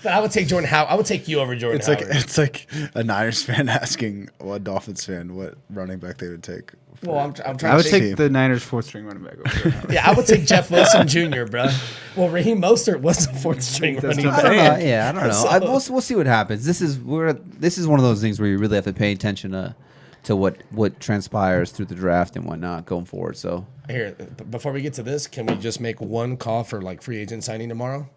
But I would take Jordan Howard. I would take you over Jordan it's like Howard. it's like a Niners fan asking what Dolphins fan what running back they would take. Well, I'm trying I would to take think. the Niners 4th string running back over Jordan Howard. Yeah, I would take Jeff Wilson Jr., bro. Well, Raheem Mostert was the 4th string That's running what back. I'm I don't know. saying. Yeah, I don't know. So- We'll see what happens. This is one of those things where you really have to pay attention to what transpires through the draft and whatnot going forward. So Here, before we get to this, can we just make one call for like free agent signing tomorrow,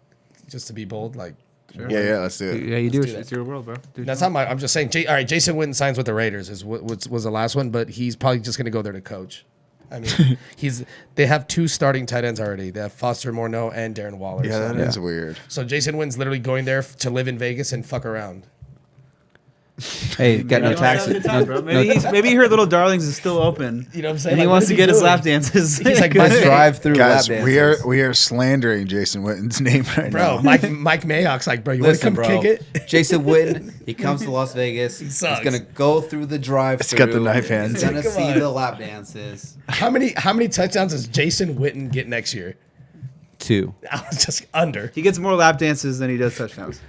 just to be bold? Like, Yeah, let's do it. Yeah, you do Let's it. do It's your world, bro. Dude, that's not my. I'm just saying. All right, Jason Witten signs with the Raiders is what was the last one, but he's probably just going to go there to coach. I mean, they have 2 starting tight ends already. They have Foster Morneau and Darren Waller. Yeah, so, that is weird. so Jason Witten's literally going there to live in Vegas and fuck around. hey, got no Maybe he wants to have a taxes. good time, bro. Maybe he heard Little Darlings is still open. You know what I'm saying? And he Like, wants what to is get he his doing? lap dances. He's like, Let's Mike- drive through Guys, lap we dances. are slandering Jason Witten's name right Bro, now. Mike Mayock's like, bro, you want to Listen, come bro. kick it? Jason Witten, he comes to Las Vegas. He's sucks. gonna go through the drive-through. He's got the knife hands. He's gonna Come see on. the lap dances. How many touchdowns does Jason Witten get next year? 2. I was just under. He gets more lap dances than he does touchdowns.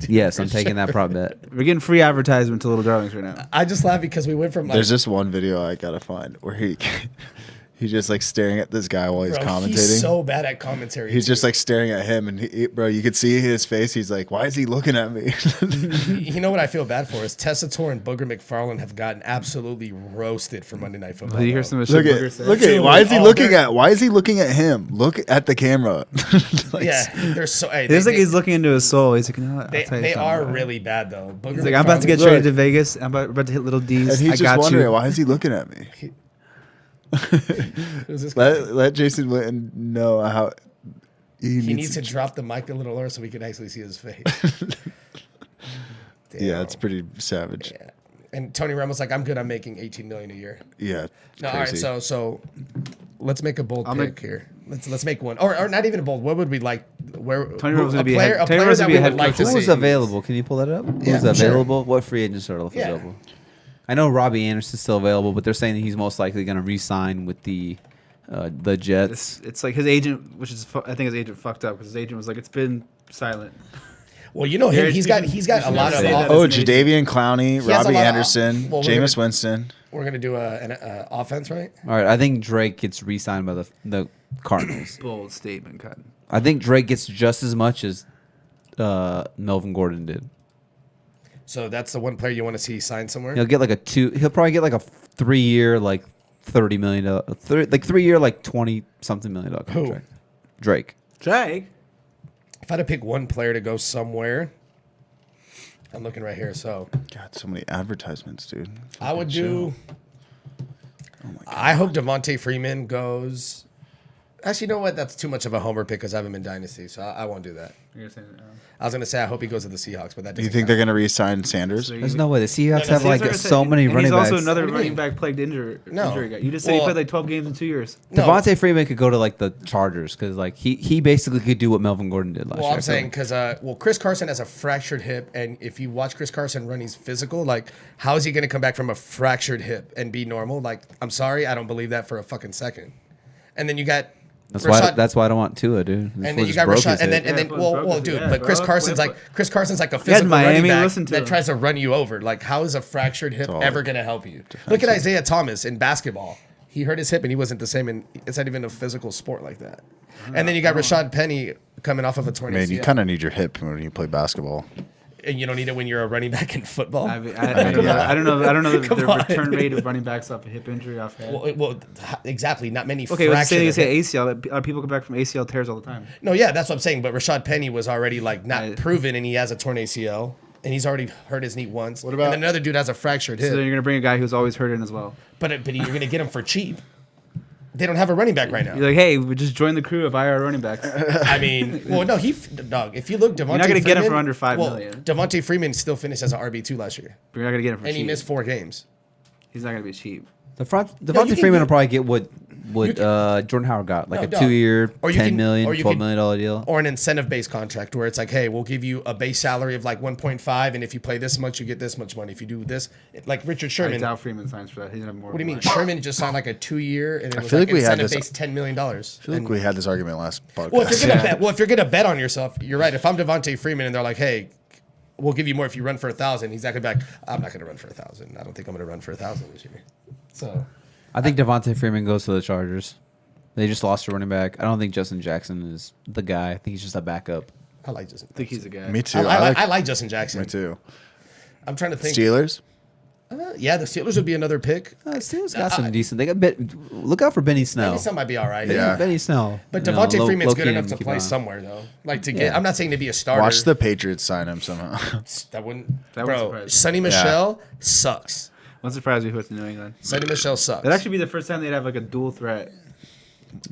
Yes, I'm taking that prop bet. We're getting free advertisement to Little Darlings right now. I just laugh because we went from like, There's this one video I gotta find where he's just like staring at this guy while he's bro, commentating. he's so bad at commentary. He's just too. like staring at him, and bro, you could see his face. He's like, "Why is he looking at me?" You know what I feel bad for is Tessitore and Booger McFarland have gotten absolutely roasted for Monday Night Football. Did you hear bro. some of the look shit Booger at said? look at Dude, why is he oh, looking they're- at why is he looking at him? Look at the camera. Like, Yeah, they're so. Hey, It's like he's looking into his soul. He's like, no, I'll They, tell you they something, are bro. really bad though. Booger He's like, I'm about to get Look. traded to Vegas. I'm about to hit Little D's. and he's I just got wondering, you. why is he looking at me? Who's this guy? Let Jason Witten know how He needs to drop the mic a little lower so we can actually see his face. Yeah, Damn. it's pretty savage. Yeah. And Tony Romo's like, I'm good. I'm making $18 million a year. Yeah. No, all right. crazy. So let's make a bold I'll pick make- here. Let's make one, or not even a bold. What would we like? Where Tony Romo's gonna be player, head- a Tony player Romo's that gonna be we a would head like coach to this Who was see. available? Can you pull that up? Yeah, Who's sure. available? What free agents are Yeah. available? I know Robbie Anderson's still available, but they're saying that he's most likely going to re-sign with the Jets. It's like his agent, which is I think his agent fucked up because his agent was like, it's been silent. Well, you know him. He's got a lot of. Say that. Oh, That's an Jadavian Clowney, has a Robbie lot of- Anderson, well, we're Jameis gonna- Winston. We're gonna do an offense, right? All right, I think Drake gets re-signed by the Cardinals. Bold statement, Cotton. I think Drake gets just as much as Melvin Gordon did. So that's the one player you want to see sign somewhere. He'll get like He'll probably get like a 3-year, like $30 million, like 3 year, like $20-something million contract. Drake. Drake. If I had to pick one player to go somewhere, I'm looking right here. So God, so many advertisements, dude. I would Fucking do. Oh my God. I hope Devontae Freeman goes. Actually, you know what? That's too much of a homer pick because I have him in Dynasty, so I won't do that. You're saying, I was gonna say I hope he goes to the Seahawks, but that Do you doesn't think they're count. going to re-sign Sanders? So There's no way. The Seahawks No, have the like Seahawks are so many and running he's backs. also another What do you running mean? back plagued injury guy. You just said Well- he played like 12 games in 2 years. No. Devontae Freeman could go to like the Chargers because like he basically could do what Melvin Gordon did last year. Well, I I'm feel saying like. because Chris Carson has a fractured hip, and if you watch Chris Carson run, he's physical. Like, how is he going to come back from a fractured hip and be normal? Like, I'm sorry, I don't believe that for a fucking second. And then you got That's why I don't want Tua, dude. And then you got Rashad, and then Yeah, well, broke dude, his- but yeah, Chris bro. Carson's Wait, like a had physical Miami, running back listen to that him. tries to run you over. Like, how is a fractured hip all ever gonna help you? Look at Isaiah Thomas in basketball. He hurt his hip and he wasn't the same. And it's not even a physical sport like that. And then you got Rashad Penny coming off of a torn Man, you ACL. kind of need your hip when you play basketball. And you don't need it when you're a running back in football. I don't know. I don't know the Come on. return rate of running backs off a hip injury off head. Well, exactly. Not many. Okay, let's say fractured they hip. say ACL. People come back from ACL tears all the time. No, yeah, that's what I'm saying. But Rashad Penny was already like not Right. proven, and he has a torn ACL, and he's already hurt his knee once. What about- And then another dude has a fractured hip. So then you're gonna bring a guy who's always hurt in as well. But you're gonna get him for cheap. They don't have a running back right now. You're like, hey, we just joined the crew of IR running backs. I mean, well, no, dog. If you look, Devontae not gonna get him for Freeman- under $5 well, million. Devontae Freeman still finished as an RB2 last year, But you're not gonna get him for and he cheap. missed 4 games. He's not gonna be cheap. Devontae can Freeman get- will probably get what You Jordan Howard got, like No, a dog. 2-year, Or you $10 can- million, or you $12 can- million deal. Or an incentive-based contract where it's like, hey, we'll give you a base salary of like 1.5, and if you play this much, you get this much money. If you do this, like Richard I Sherman. doubt Freeman signs for that. He's gonna have more. What do you mean? money. Sherman just signed like a 2-year, and it was feel like like we had this- incentive-based $10 million. I feel like we had this argument last podcast. Well, if you're gonna bet on yourself, you're right. If I'm Devontae Freeman and they're like, hey, we'll give you more if you run for 1,000, he's not gonna be like, I'm not gonna run for 1,000. I don't think I'm gonna run for 1,000 this year. So I think Devontae Freeman goes to the Chargers. They just lost a running back. I don't think Justin Jackson is the guy. I think he's just a backup. I like Justin. I think he's a guy. Me too. I like Justin Jackson. Me too. I'm trying to think. Steelers? Yeah, the Steelers would be another pick. Steelers got some decent. They got look out for Benny Snell. Maybe some might be all right. Yeah. Benny Snell. But You know, Devontae low- Freeman's good low-key enough to keep play on. somewhere though. Like to get. Yeah. I'm not saying to be a starter. Watch the Patriots sign him somehow. That wouldn't. That wouldn't bro, surprise me. Sonny Michelle sucks. Won't surprise me if it's New England. Sonny Michelle sucks. That'd actually be the first time they'd have like a dual threat.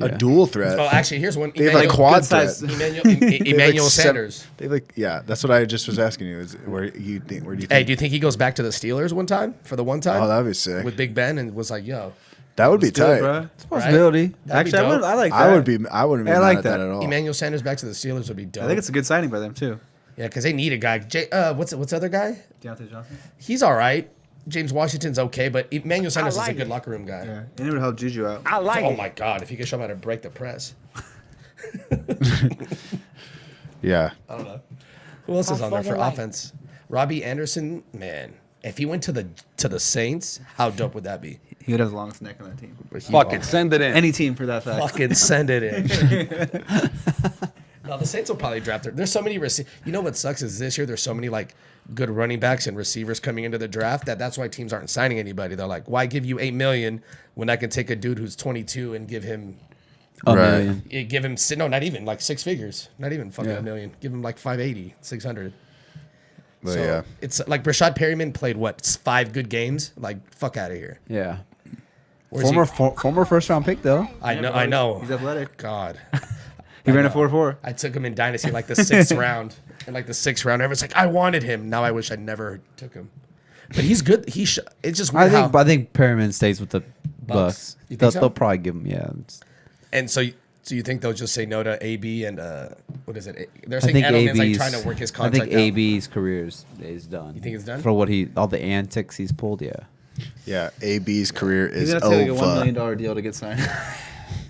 A dual threat. Oh, actually, here's one. They have a Emmanuel, quad good size- threat. Emmanuel Like Sanders. They like yeah. That's what I just was asking you. Is where you think? Where do you Hey, think? do you think he goes back to the Steelers one time for the one time Oh, that'd be sick. with Big Ben and was like, yo, That would be Let's do it, tight. bro. It's a possibility. That'd be Actually, dope. I like that. I would be. I wouldn't be I mad like at that that. at all. Emmanuel Sanders back to the Steelers would be dope. I think it's a good signing by them too. Yeah, because they need a guy. What's the other guy? Deontay Johnson. He's all right. James Washington's okay, but Emmanuel Sanders is a good locker room guy. Yeah, and it would help Juju out. Oh my God, if he could show him how to break the press. Yeah. I don't know. Who else is on there for offense? Robbie Anderson, man. If he went to the Saints, how dope would that be? He would have the longest neck on that team. Fuck it, send it in. Any team for that fact. Fucking send it in. No, the Saints will probably draft her. There's so many You know what sucks is this year there's so many like good running backs and receivers coming into the draft that's why teams aren't signing anybody. They're like, why give you $8 million when I can take a dude who's 22 and give him A Right. million. no, not even like 6 figures, not even fucking $1 million. Give him like 580, 600. But So yeah. it's like Rashad Perryman played what 5 good games. Like fuck out of here. Yeah. Where's he? Former first round pick though. I know. He's athletic. God. He ran a 4.4. I took him in Dynasty like the 6th round. In like the 6th round, everyone's like, I wanted him. Now I wish I never took him. But he's good. It's just weird I think Perriman stays with the Bucks. You think They'll, so? they'll probably give him And so you think they'll just say no to AB and what is it? They're I saying think Edelman's like AB's trying to work his I contract think out. AB's career is done. You think it's done? For what all the antics he's pulled, yeah. Yeah. AB's career He's is gonna take like a $1 over. million deal to get signed.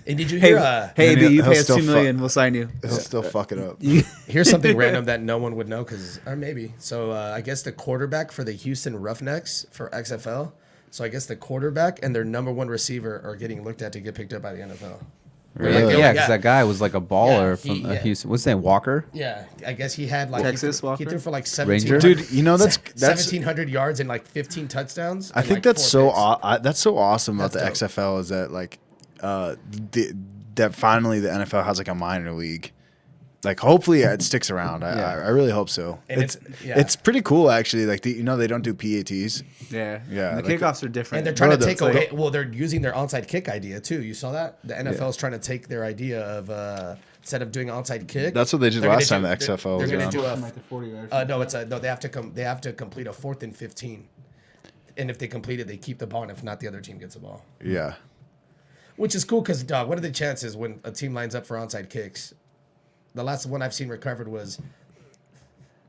And did you hey, hear? hey, And AB, you he'll pay us still $2 million, we'll sign you. He'll still fuck it up. Here's something random that no one would know, or maybe. So I guess the quarterback for the Houston Roughnecks for XFL. So I guess the quarterback and their number 1 receiver are getting looked at to get picked up by the NFL. Really? Yeah, because that guy was like a baller Yeah, from Houston. What's his name? Walker? Yeah, I guess he had like Texas he Walker? threw for like Ranger? 1700 Dude, you know that's 1,700 yards and like 15 touchdowns. I and, think like, that's 4 so picks. that's so awesome about the That's dope. XFL is that like that finally the NFL has like a minor league. Like hopefully it sticks around. I really hope so. And It's pretty cool actually. Like they don't do PATs. Yeah. Yeah, And the like- kickoffs are different. And they're trying to Bro, take that's away. like- Well, they're using their onside kick idea too. You saw that? The NFL is trying to take their idea of instead of doing onside kick. That's what they did they're gonna last time do- the XFL They're was going around. to do Like the 40 yards. no. It's a no. They have to complete a 4th and 15. And if they complete it, they keep the ball. And if not, the other team gets the ball. Yeah. Which is cool because, dog, what are the chances when a team lines up for onside kicks? The last one I've seen recovered was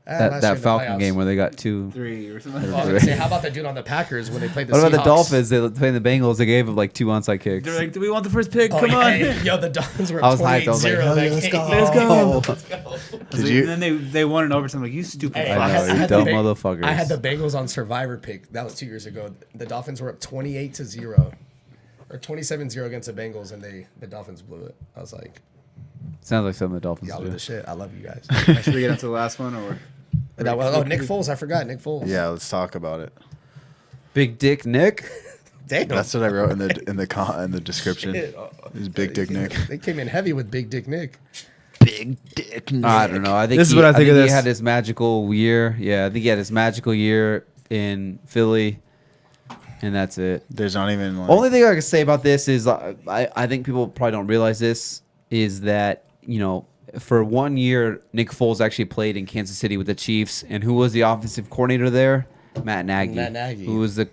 last year in That the Falcon playoffs. game where they got 2. 3 or something. Oh, I was gonna say, how about the dude on the Packers when they played the What about the Seahawks? Dolphins? They played the Bengals. They gave him like 2 onside kicks. They're like, do we want the first pick? Oh, Come on. yeah, yo, the Dolphins were I up was hyped. I was like, 28-0 hell that yeah, let's game. go. Let's go. Did you? And then they won in overtime. Like, you stupid Hey, fuck. I know, I you had dumb the motherfuckers. I had the Bengals on Survivor pick. That was 2 years ago. The Dolphins were up 28-0 or 27-0 against the Bengals, and the Dolphins blew it. I was like, Sounds like something the Dolphins y'all are do. the shit. I love you guys. Should we get into the last one? Or Nick Foles. I forgot Nick Foles. Yeah, let's talk about it. Big Dick Nick. Damn. That's what I wrote in the description. Shit. Is Big Dick Nick. They came in heavy with Big Dick Nick. Big Dick Nick. I don't know. I think This is what I think of he this. had his magical year. Yeah, I think he had his magical year in Philly, and that's it. There's not even like, Only thing I can say about this is I think people probably don't realize this is that, you know, for 1 year, Nick Foles actually played in Kansas City with the Chiefs. And who was the offensive coordinator there? Matt Nagy. Matt Nagy. Who was the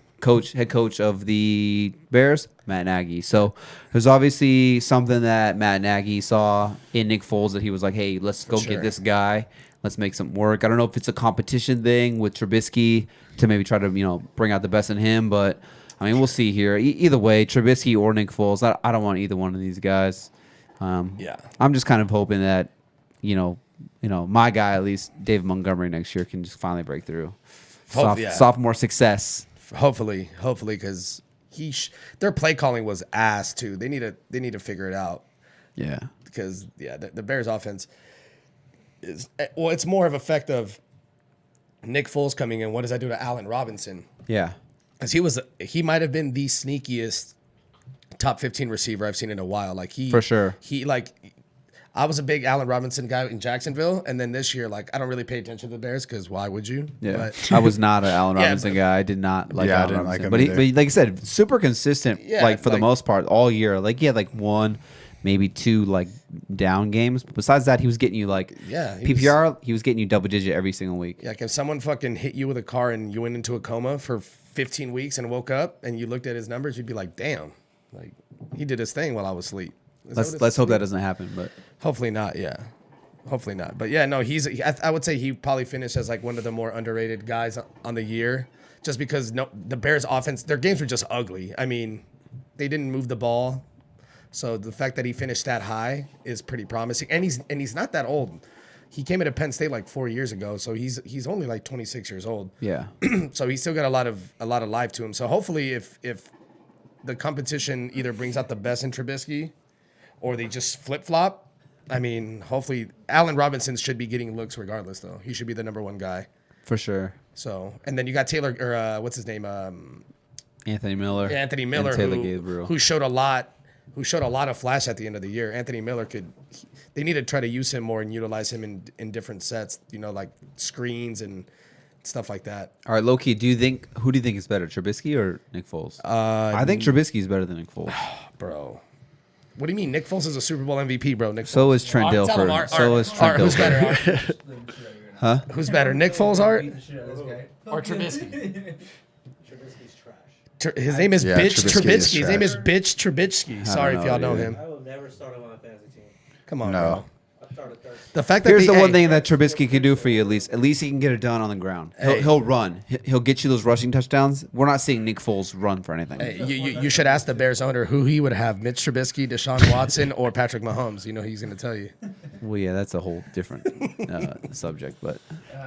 head coach of the Bears? Matt Nagy. So there's obviously something that Matt Nagy saw in Nick Foles that he was like, hey, let's go sure. get this guy. Let's make something work. I don't know if it's a competition thing with Trubisky to maybe try to, you know, bring out the best in him. But, I mean, we'll see here. Either way, Trubisky or Nick Foles, I don't want either one of these guys. Yeah. I'm just kind of hoping that, you know, my guy, at least Dave Montgomery next year, can just finally break through. Yeah. Sophomore success. Hopefully, because their play calling was ass too. They need to figure it out Yeah. because the Bears offense is it's more of effect of Nick Foles coming in. What does that do to Allen Robinson? Yeah. Because he might have been the sneakiest top 15 receiver I've seen in a while. Like For sure. I was a big Allen Robinson guy in Jacksonville, and then this year, like I don't really pay attention to the Bears because why would you? Yeah. But, I was not an Allen Yeah, Robinson guy. I did not like Yeah, I Allen didn't like Robinson. him But, either. but like I said, super consistent, Yeah, like for the like- most part, all year. Like he had like 1, maybe 2 like down games. But besides that, he was getting you like Yeah, he was- PPR, he was getting you double digit every single week. like if someone fucking hit you with a car and you went into a coma for 15 weeks and woke up and you looked at his numbers, you'd be like, damn, like he did his thing while I was asleep. Is that what it's Let's hope that asleep? doesn't happen. But Hopefully not. Yeah, hopefully not. But yeah, no, I would say he probably finished as like one of the more underrated guys on the year, just because the Bears offense, their games were just ugly. I mean, they didn't move the ball, so the fact that he finished that high is pretty promising. And he's not that old. He came into Penn State like 4 years ago, so he's only like 26 years old. yeah. So he's still got a lot of life to him. So hopefully, if the competition either brings out the best in Trubisky, or they just flip flop, I mean, hopefully Allen Robinson should be getting looks regardless. Though he should be the number 1 guy. For sure. So and then you got Taylor or what's his name, Anthony Miller. Anthony and Miller, Taylor Gabriel. who showed a lot of flash at the end of the year. Anthony Miller they need to try to use him more and utilize him in different sets. You know, like screens and stuff like that. All right, Loki, who do you think is better, Trubisky or Nick Foles? I think Trubisky is better than Nick Foles. Bro. What do you mean? Nick Foles is a Super Bowl MVP, bro. Nick So Foles. is Trent Tell him, Dilfer. Art, So Art, is Trent Art, who's Dilfer. better? Art? Who's better, Nick Foles, Art, or Trubisky? Trubisky's trash. His name is Yeah, Bitch Trubisky is Trubisky. His name trash. is Bitch Trubisky. Sorry if know, y'all know dude. him. I will never start him on a fantasy team. Come on, No. bro. I've started third. The fact that Here's the hey, one thing that Trubisky can do for you, at least. At least he can get it done on the ground. Hey. He'll run. He'll get you those rushing touchdowns. We're not seeing Nick Foles run for anything. Hey, you should ask the Bears owner who he would have: Mitch Trubisky, Deshaun Watson, or Patrick Mahomes. You know he's going to tell you. Well, yeah, that's a whole different subject, but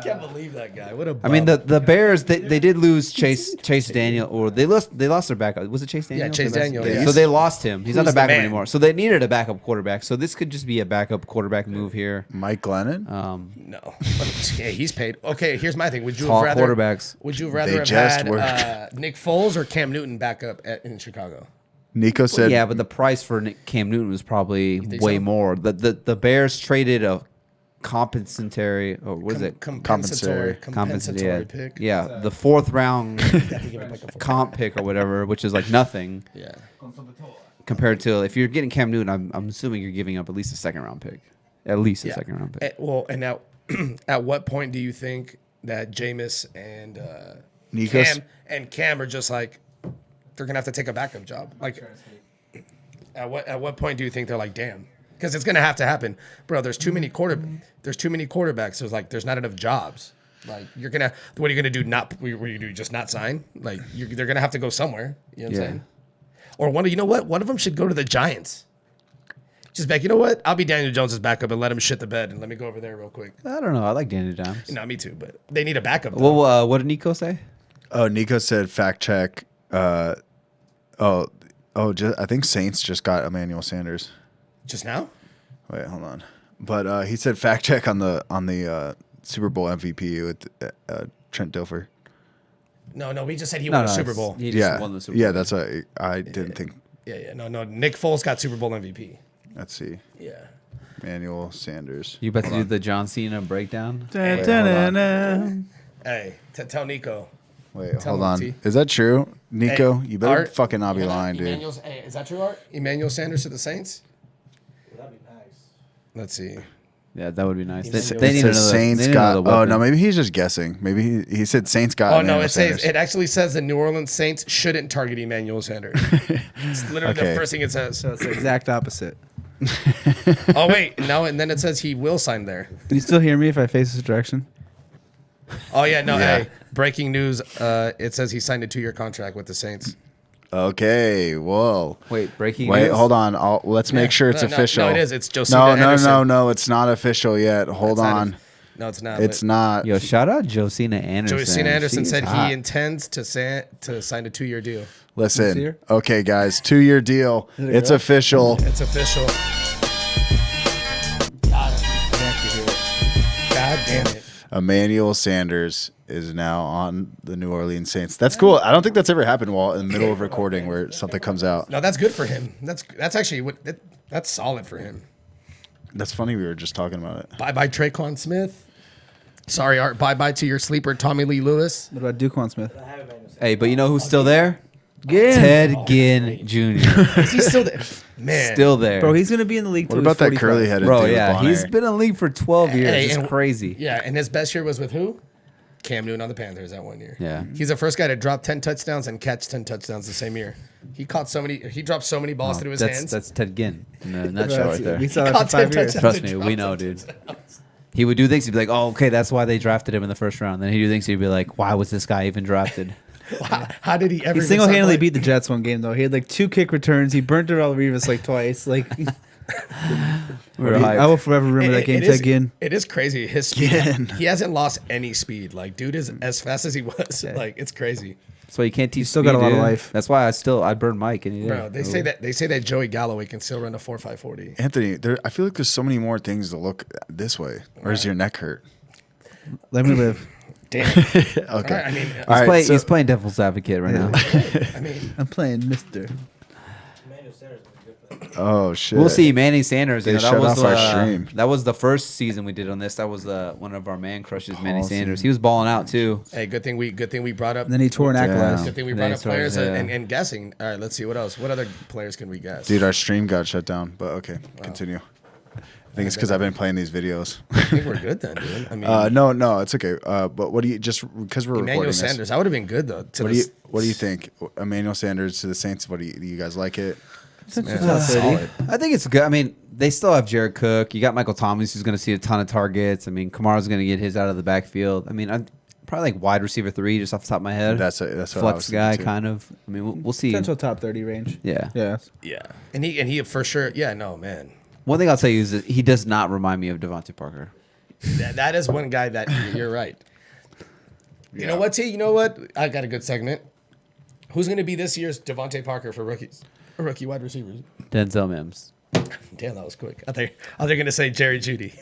Can't believe that guy. What a I mean, bum. the Bears they did lose Chase Daniel, or they lost their backup. Was it Chase Daniel? Chase Their best- Daniel, Yeah. yeah. So they lost him. He's not Who's their the backup man? anymore. So they needed a backup quarterback. So this could just be a backup quarterback move here. Mike Glennon. No. Yeah, he's paid. Okay, here's my thing. Would you Tall have rather quarterbacks. Would you rather They have just had worked. Nick Foles or Cam Newton back up in Chicago? Nico said, Yeah, but the price for Cam Newton was probably think way so? more. The Bears traded a compensatory, or what is it? Compensatory Yeah. pick. Yeah, the fourth round Have to give him like a four- comp pick or whatever, which is like nothing Yeah. compared to if you're getting Cam Newton. I'm assuming you're giving up at least a second round pick, at least a Yeah. second round pick. Well, and now, at what point do you think that Jameis and Nikos- Cam are just like they're gonna have to take a backup job? Like, at what point do you think they're like, damn? Because it's gonna have to happen, bro. There's too many quarterbacks. There's not enough jobs. Like what are you gonna do? What do you do? Just not sign? Like they're gonna have to go somewhere. You know what I'm Yeah. saying? Or you know what? One of them should go to the Giants. Just back. You know what? I'll be Daniel Jones's backup and let him shit the bed and let me go over there real quick. I don't know. I like Danny Dimes. No, me too. But they need a backup. Though. Well, what did Nico say? oh, Nico said, fact check. I think Saints just got Emmanuel Sanders. Just now? Wait, hold on. But he said fact check on the Super Bowl MVP with Trent Dilfer. No. We just said he won a Super Bowl. He just Yeah, won the Super yeah, Bowl. that's what I didn't think. Yeah. No. Nick Foles got Super Bowl MVP. Let's see, Yeah. Emmanuel Sanders. You about to do the John Cena breakdown? Hey, tell Nico. Wait, Tell hold him, on. T. Is that true, Nico? Hey, You better Art, fucking not be you know that? lying, dude. Hey, is that true, Art? Emmanuel Sanders to the Saints? That'd be nice. Let's see. Yeah, that would be nice. He said They It need says another. Saints they need got. another Oh weapon. no, maybe he's just guessing. Maybe he said Saints got. Oh no, Emmanuel Sanders. it actually says the New Orleans Saints shouldn't target Emmanuel Sanders. It's literally Okay. the first thing it says. So it's the exact opposite. Oh wait, no, and then it says he will sign there. Can you still hear me if I face this direction? Oh yeah, no. Yeah. Hey, breaking news. It says he signed a 2-year contract with the Saints. Okay. Whoa. Wait, breaking Wait, news? hold on. let's make sure it's No, official. No, it is. It's Josina Anderson. No. It's not official yet. Hold It's not on. No, it's not. It's but not. Yo, shout out Josina Anderson. Josina Anderson She's said hot. he intends to sign a 2-year deal. Listen. here? Okay, guys. 2-year deal. it It's go? official. It's official. Got it. God damn it. Emmanuel Sanders is now on the New Orleans Saints. That's cool. I don't think that's ever happened while in the middle of recording where something comes out. No, that's good for him. That's actually that's solid for him. That's funny. We were just talking about it. Bye bye Traquan Smith. Sorry, Art. Bye bye to your sleeper Tommy Lee Lewis. What about Duquan Smith? I have Emmanuel Sanders. Hey, but you know who's still there? Yeah. Ted Ginn Jr. Is he still there? Man, Still there. Bro, he's gonna be in the league. What till about that he's 45. curly headed Bro, dude? yeah, Bonner? he's been in the league for 12 years. Hey, It's and- crazy. Yeah, and his best year was with who? Cam Newton on the Panthers that 1 year. Yeah. He's the first guy to drop 10 touchdowns and catch 10 touchdowns the same year. He dropped so many balls through his hands. That's Ted Ginn in a nutshell right there. We saw that for Content 5 years. touchdown. Trust me, we know, dude. He would do things. He'd be like, "Oh, okay, that's why they drafted him in the first round." Then he'd do things. He'd be like, "Why was this guy even drafted?" How did he ever? He even single-handedly start beat the Jets one game though. He had like 2 kick returns. He burnt it all Rivas like twice. Like We were hyped. I will forever remember playing? that game. It is- Ted Ginn. It is crazy. His speed. Ginn. He hasn't lost any speed. Like, dude is as fast as he was. Like, it's crazy, That's why you can't teach. still got a speed, lot of dude. life. That's why I burn Mike any day. bro. They say that Joey Galloway can still run a 4.540. Anthony, I feel like there's so many more things to look this way. Or does your neck hurt? Let me live. Damn. Okay. All right, I mean, All right, He's playing devil's advocate right now. I mean, I'm playing Mister. Emmanuel Sanders is good for them. Oh shit. We'll see. Manny Sanders. They You know, that shut was off our stream. That was the first season we did on this. That was one of our man crushes, Manny Awesome. Sanders. He was balling out too. hey, good thing we brought up. And then he tore an Damn. Achilles. Good thing we And brought then up he started, players yeah. and guessing. All right, let's see what else. What other players can we guess? Dude, our stream got shut down. But okay, continue. I think it's because I've been playing these videos. I think we're good then, dude. I mean, No, it's okay. But what do you just because we're recording Emmanuel this? Sanders. I would have been good though. What do you think? Emmanuel Sanders to the Saints. Do you guys like it? Solid. I think it's good. I mean, they still have Jared Cook. You got Michael Thomas, who's going to see a ton of targets. I mean, Kamara's going to get his out of the backfield. I mean, I'm probably like wide receiver 3, just off the top of my head. That's what I was Flex thinking, guy, too. kind of. I mean, we'll see. Potential top 30 range. Yeah. Yeah. Yeah, and he for sure. Yeah, no man. One thing I'll tell you is that he does not remind me of Devontae Parker. That is one guy that you're right. You know what, T? You know what? I got a good segment. Who's going to be this year's Devontae Parker for rookies? Rookie wide receivers. Denzel Mims. Damn, that was quick. They're going to say Jerry Judy.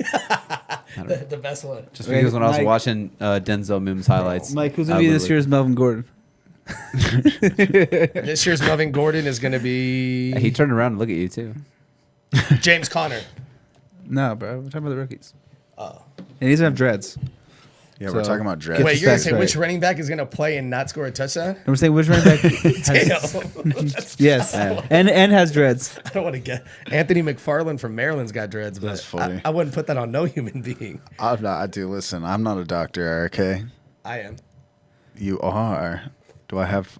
the best one. Just because when I was Mike- watching Denzel Mims highlights. Mike, who's gonna be this year's Melvin Gordon? This year's Melvin Gordon is going to be He turned around and looked at you too. James Conner. No, bro. We're talking about the rookies. Oh. And he doesn't have dreads. Yeah, we're So- talking about draft. Get Wait, the you're going to facts say right. which running back is going to play and not score a touchdown? And we're saying which running back? Damn. Yes, and has dreads. I don't want to get Anthony McFarland from Maryland's got dreads, but That's funny. I wouldn't put that on no human being. I'm not. I do listen. I'm not a doctor. Okay, I am. you are. Do I have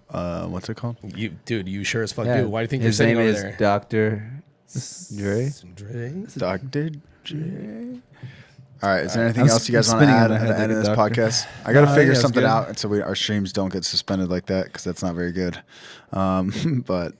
what's it called? You sure as fuck do. Why do you think his you're sitting name over is there? Dr. Dre? Dre? Doctor J. All right. Is there anything I'm else you guys want to spinning in add my at head the like end a of this doctor. podcast? I got to No, figure yeah, it's something good. out so our streams don't get suspended like that because that's not very good. But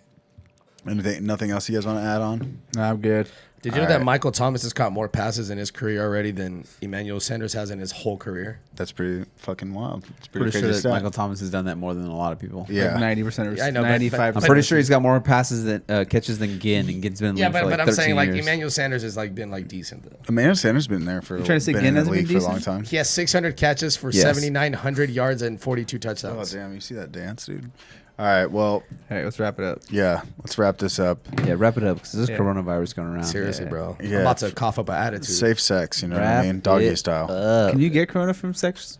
nothing else you guys want to add on? Nah, I'm good. Did you know All that right. Michael Thomas has caught more passes in his career already than Emmanuel Sanders has in his whole career? That's pretty fucking wild. It's pretty Pretty crazy sure that stat. Michael Thomas has done that more than a lot of people. Yeah. 90% Yeah, I know, but- 95%. I'm pretty sure he's got more passes than catches than Ginn, and Ginn's been in the Yeah, league for but like I'm 13 saying like years. Emmanuel Sanders has like been like decent though. Emmanuel Sanders been there for. You're trying to say been Ginn in the hasn't been league for a long decent? time. He has 600 catches for Yes. 7,900 yards and 42 Oh touchdowns. damn! You see that dance, dude? All right. Well, All right, let's wrap it up. yeah. Let's wrap this up. Yeah, wrap it up because there's Yeah. coronavirus going around. Seriously, bro. Yeah. I'm about to cough up an attitude. Safe sex. You know what Wrap I mean? Doggy it style. up. Can you get corona from sex?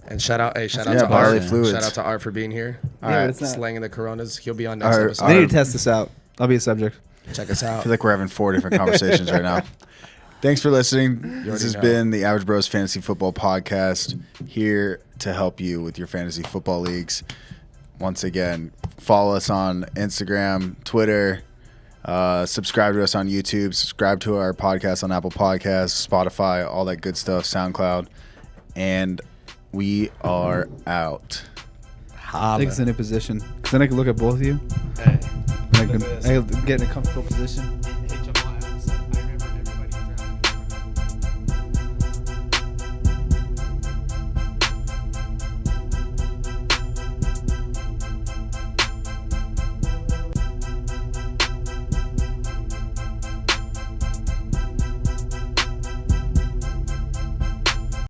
And shout out Yeah, to bodily Art. fluids. Shout out to Art for being here. All right. it's not- Slanging the coronas. He'll be on next Art- episode. I need to test this out. I'll be a subject. Check us I out. feel like we're having 4 different conversations right now. Thanks for listening. This already has know. been the Average Bros Fantasy Football Podcast, here to help you with your fantasy football leagues. Once again, follow us on Instagram, Twitter, subscribe to us on YouTube, subscribe to our podcast on Apple Podcasts, Spotify, all that good stuff, SoundCloud. And we are out. I think it's in a position. Because then I can look at both of you. Hey. And I can get in a comfortable position.